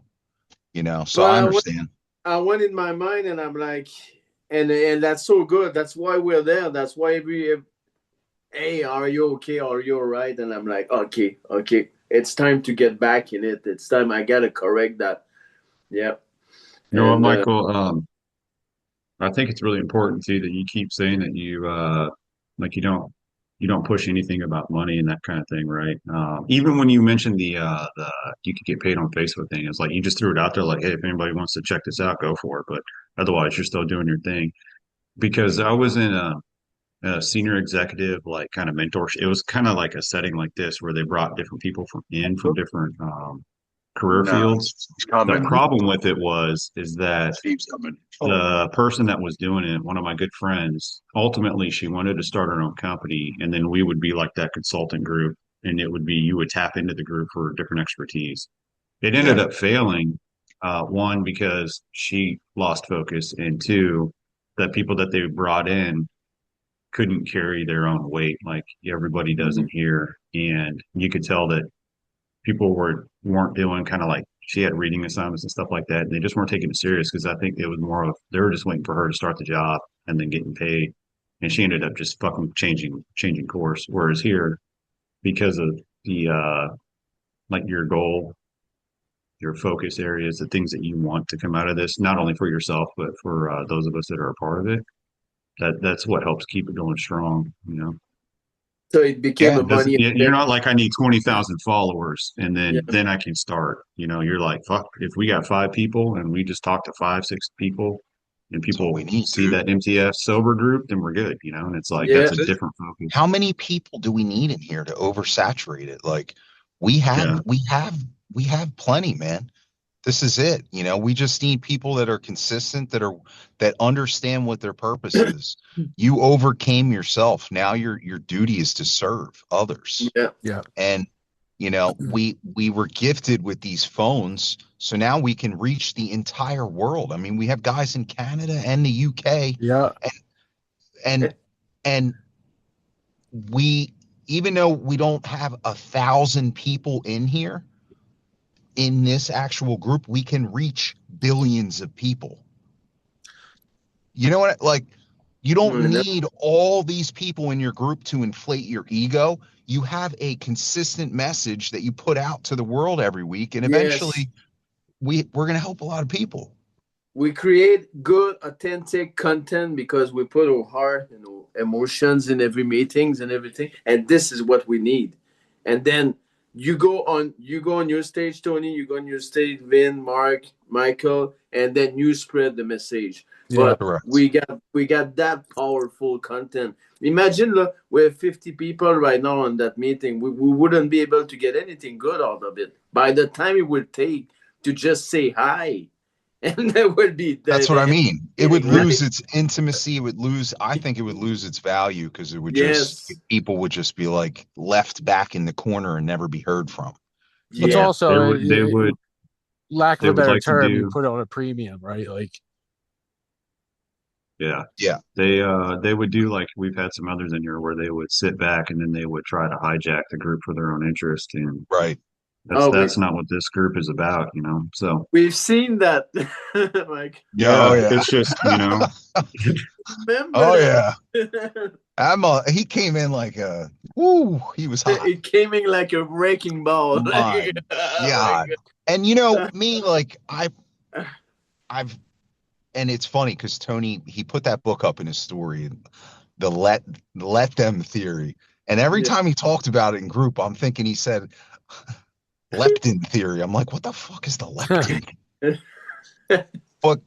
So But I understand. I went in my mind and I'm like, and that's so good. That's why we're there. That's why hey, are you okay? Are you all right? And I'm like, okay, okay. It's time to get back in it. It's time. I gotta correct that. Yeah. You know what, And Michael? I think it's really important too that you keep saying that like you don't push anything about money and that kind of thing, right? Even when you mentioned the you could get paid on Facebook thing, it's like you just threw it out there like, hey, if anybody wants to check this out, go for it. But otherwise, you're still doing your thing. because I was in a senior executive like kind of mentorship. It was kind of like a setting like this where they brought different people from different career No, fields. he's The coming. problem with it is that Steve's coming. the person that was doing it, one of my good friends, ultimately she wanted to start her own company, and then we would be like that consultant group, and it would be you would tap into the group for different expertise. It ended Yeah. up failing, one because she lost focus, and two, the people that they brought in couldn't carry their own weight like everybody does in here, and you could tell that people weren't doing kind of like she had reading assignments and stuff like that, and they just weren't taking it serious because I think it was more of they were just waiting for her to start the job and then getting paid, and she ended up just fucking changing course. Whereas here, because of the like your goal, your focus areas, the things that you want to come out of this, not only for yourself but for those of us that are a part of it, that's what helps keep it going strong. You know. So it became Yeah. a money You're event. not like I need 20,000 followers and Yeah, then I can start. You know, you're like, fuck, if we got five people and we just talk to five, six people and That's all we people need, see dude. that MTF sober group, then we're good, you know? And it's like yeah, that's a different focus. How many people do we need in here to oversaturate it? Like we Yeah. have, we have, we have plenty, man. This is it. We just need people that are consistent, that understand what their purpose is. You overcame yourself. Now your duty is to serve others. yeah. Yeah. And we were gifted with these phones, so now we can reach the entire world. I mean, we have guys in Canada and the UK, Yeah. and and we, even though we don't have 1,000 people in here in this actual group, we can reach billions of people. You know what? Like, you don't need all these people in your group to inflate your ego. You have a consistent message that you put out to the world every week, and Yes. eventually we're going to help a lot of people. We create good, authentic content because we put our heart and our emotions in every meetings and everything, and this is what we need. And then you go on your stage, Tony. You go on your stage, Vin, Mark, Michael, and then you spread the message. Yeah. But Correct. we got that powerful content. Imagine, look, we have 50 people right now on that meeting. We wouldn't be able to get anything good out of it. By the time it would take to just say hi, and that would be That's what I the mean. It would meeting, lose right? its intimacy. It would lose, I think it would lose its value because Yes, people would just be like left back in the corner and never be heard from. It's yeah, also lack of they a would better like to term, you do, put on a premium, right? Like, yeah. Yeah. They would do like we've had some others in here where they would sit back and then they would try to hijack the group for their own interest, and Right. that's oh, that's not what this group is about, you know. So we've seen that. Like, Yeah. Oh yeah, yeah. it's just, you know, remember Oh yeah. that? He came in like he was hot. It came in like a wrecking ball. My Like, oh my God. And me, like God. I've and it's funny because Tony, he put that book up in his story, the let them theory. And every Yeah. time he talked about it in group, I'm thinking he said leptin theory. I'm like, what the fuck is the leptin? But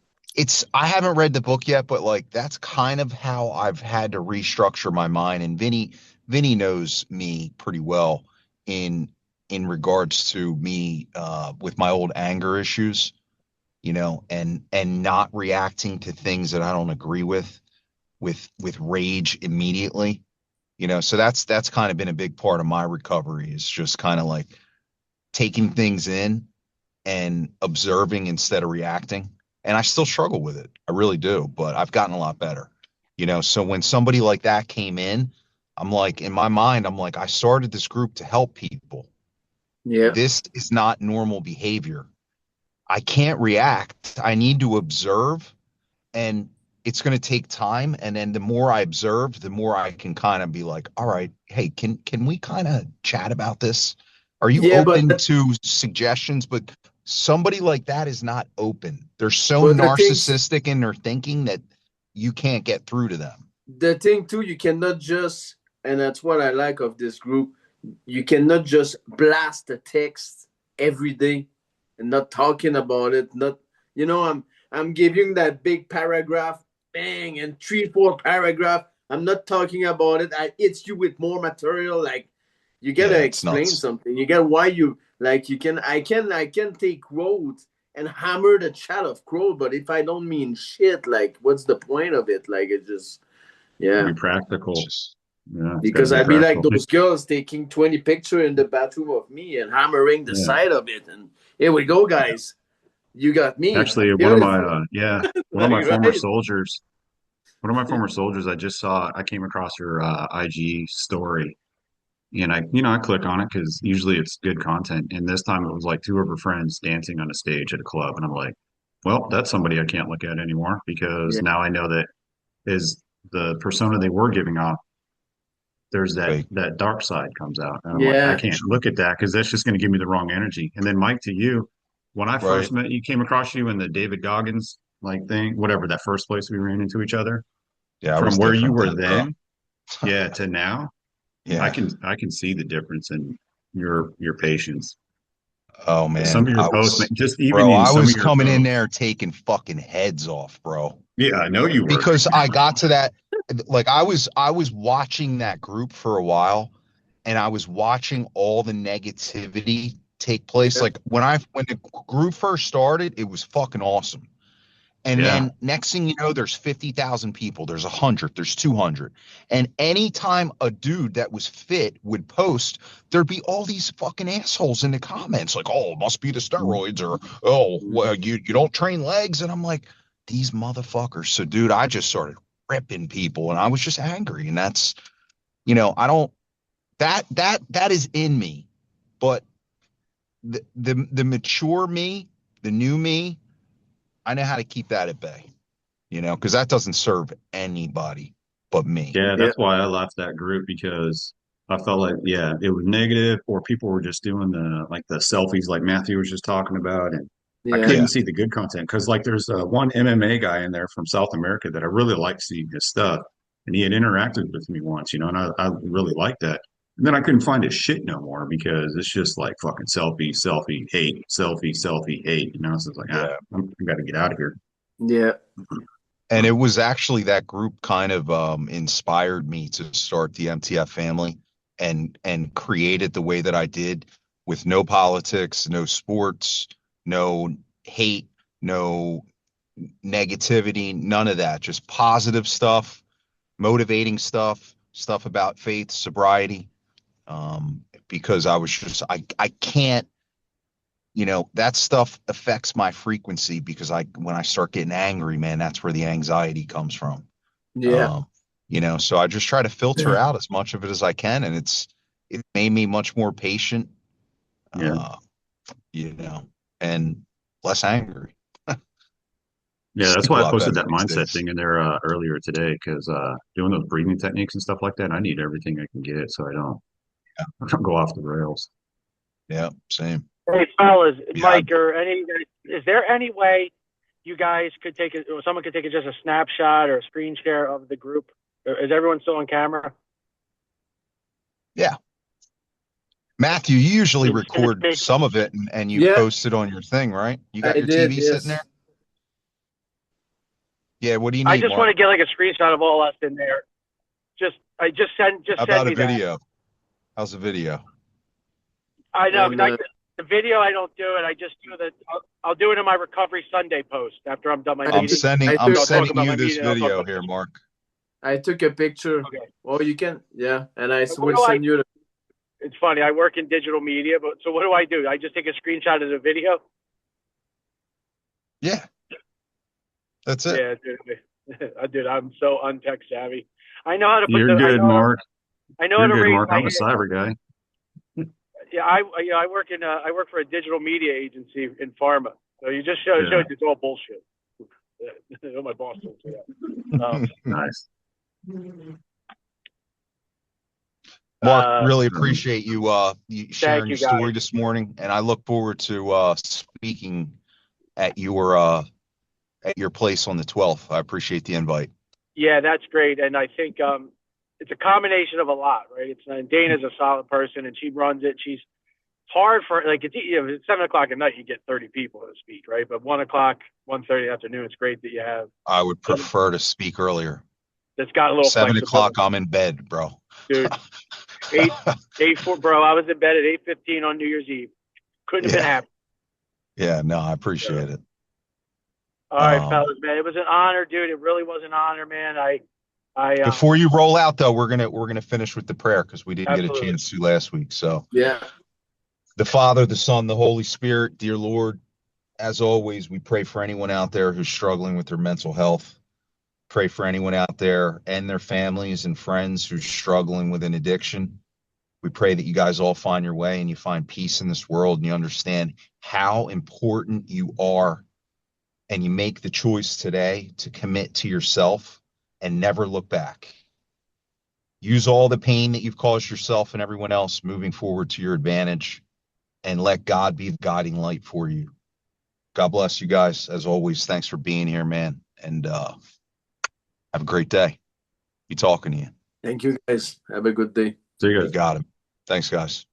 I haven't read the book yet, but like that's kind of how I've had to restructure my mind. And Vinny knows me pretty well in regards to me with my old anger issues, and not reacting to things that I don't agree with rage immediately. So that's kind of been a big part of my recovery, is just kind of like taking things in and observing instead of reacting. And I still struggle with it. I really do, but I've gotten a lot better. So when somebody like that came in, I'm like, in my mind, I'm like, I started this group to help people. Yeah. This is not normal behavior. I can't react. I need to observe, and it's going to take time. And then the more I observe, the more I can kind of be like, all right, hey, can we kind of chat about this? Are you Yeah, open to suggestions? But somebody like that is not open. They're so but narcissistic in their thinking that you can't get through to them. the thing too, you cannot just, and that's what I like of this group. You cannot just blast the text every day and not talking about it. Not, I'm giving that big paragraph bang, and 3-4 paragraph. I'm not talking about it. I hit you with more material. Like, you gotta it's explain nuts. something. You get why you like. You can. I can take quotes and hammer the chat of quote, but if I don't mean shit, like, what's the point of it? Like, it just, Be yeah. It's practical. just Yeah, it's got to Because be I'd be like practical. those girls taking 20 pictures in the bathroom of me and hammering the Yeah. side of it. And here we go, guys. You got me. Actually, one of my Beautiful. one of my Like, former right? soldiers, one of my former soldiers, I came across her IG story, and I click on it because usually it's good content, and this time it was like two of her friends dancing on a stage at a club, and I'm like, well, that's somebody I can't look at anymore because Yeah. now I know that is the persona they were giving off. There's fake. that dark side comes out, and I'm like, I Yeah. can't look at that because that's just going to give me the wrong energy. And then Mike, to you, when I Right. first met you, came across you in the David Goggins like thing, whatever, that first place we ran into each other. Yeah, I From was where you different were then, bro. then, yeah, to now, Yeah. I can see the difference in your patience. Oh Some man, of your I posts, man, was, just even bro, in I some of was your coming in posts. there taking fucking heads off, bro. Yeah, I know you were. Because I got to that, like I was watching that group for a while, and I was watching all the negativity take place. Yeah. Like when the group first started, it was fucking awesome. And Yeah, then next thing you know, there's 50,000 people, there's 100, there's 200. And anytime a dude that was fit would post, there'd be all these fucking assholes in the comments like, oh, it must be the steroids, or, oh, well, you don't train legs. And I'm like, these motherfuckers. So, dude, I just started ripping people and I was just angry. And that's, I don't, that is in me. But the mature me, the new me, I know how to keep that at bay, because that doesn't serve anybody but me. yeah, Yeah. that's why I left that group because I felt like, yeah, it was negative, or people were just doing the selfies, like Matthew was just talking about, and I Yeah. Yeah. couldn't see the good content because like there's one MMA guy in there from South America that I really like seeing his stuff, and he had interacted with me once, and I really liked that. And then I couldn't find his shit no more because it's just like fucking selfie, selfie, hate, selfie, selfie, hate. So it's like, Yeah. I got to get out of here. Yeah. And it was actually that group kind of inspired me to start the MTF family and create it the way that I did, with no politics, no sports, no hate, no negativity, none of that. Just positive stuff, motivating stuff about faith, sobriety. Because I was just I can't, that stuff affects my frequency, because when I start getting angry, man, that's where the anxiety comes from. Yeah. Um, so I just try to filter out as much of it as I can, and it made me much more patient, Yeah. uh, you know, and less angry. Yeah, that's Sleep a why I lot posted better that these mindset days. thing in there earlier today because doing those breathing techniques and stuff like that, I need everything I can get so I don't, Yeah, I don't go off the rails. yeah, same. Hey, fellas, Yeah, Mike, or any, is there any way you guys could take it, or someone could take it just a snapshot or a screen share of the group? Is everyone still on camera? yeah. Matthew, you usually Just send it record to me. some of it and you Yeah. post it on your thing, right? You got I your did. TV sitting there? Yes. Yeah, what do you I need, just want Mark? to get like a screenshot of all us in there. Just How send about a me that. video? How's the video? I know, And because the video I don't do it. I just do the. I'll do it in my Recovery Sunday post after I'm done my I I'm meeting. took sending I I'm took I'll talk sending about you my this meeting. I'll talk video about. here, Mark. I took a picture. Okay. Oh, you can. Yeah. And I What will do I? send you the. It's funny. I work in digital media, but so what do I do? I just take a screenshot of the video. Yeah, that's it. Yeah, dude, I'm so untech savvy. I know how to put You're the. good, Mark. I know how You're to good, raise Mark. my I'm a hand. cyber guy. Yeah, I work in. I work for a digital media agency in pharma. So you just showed Yeah, it's all bullshit. Yeah. My boss told me that. nice. Mark, really Um, appreciate you Thank sharing your you, guys. story this morning, and I look forward to speaking at your place on the 12th. I appreciate the invite. Yeah, that's great, and I think it's a combination of a lot, right? It's Dana's a solid person, and she runs it. hard for, like, it's, at 7 o'clock at night, you get 30 people to speak, right? But 1 o'clock, 1:30 afternoon, it's great that you have. I would prefer to speak earlier. That's got a little 7 o'clock, flexibility. I'm in bed, bro. Dude, 4, bro, I was in bed at 8:15 on New Year's Eve. Couldn't have been happier. Yeah, no, I appreciate it. All right, fellas, man. It was an honor, dude. It really was an honor, man. Before you roll out, though, we're gonna finish with the prayer because we didn't get a Absolutely. chance to last week. So, Yeah. the Father, the Son, the Holy Spirit, dear Lord, as always, we pray for anyone out there who's struggling with their mental health. Pray for anyone out there and their families and friends who's struggling with an addiction. We pray that you guys all find your way and you find peace in this world and you understand how important you are, and you make the choice today to commit to yourself and never look back. Use all the pain that you've caused yourself and everyone else moving forward to your advantage, and let God be the guiding light for you. God bless you guys. As always, thanks for being here, man. And have a great day. Be talking to you. Thank you, guys. Have a good day. See you You guys. got him. Thanks, guys.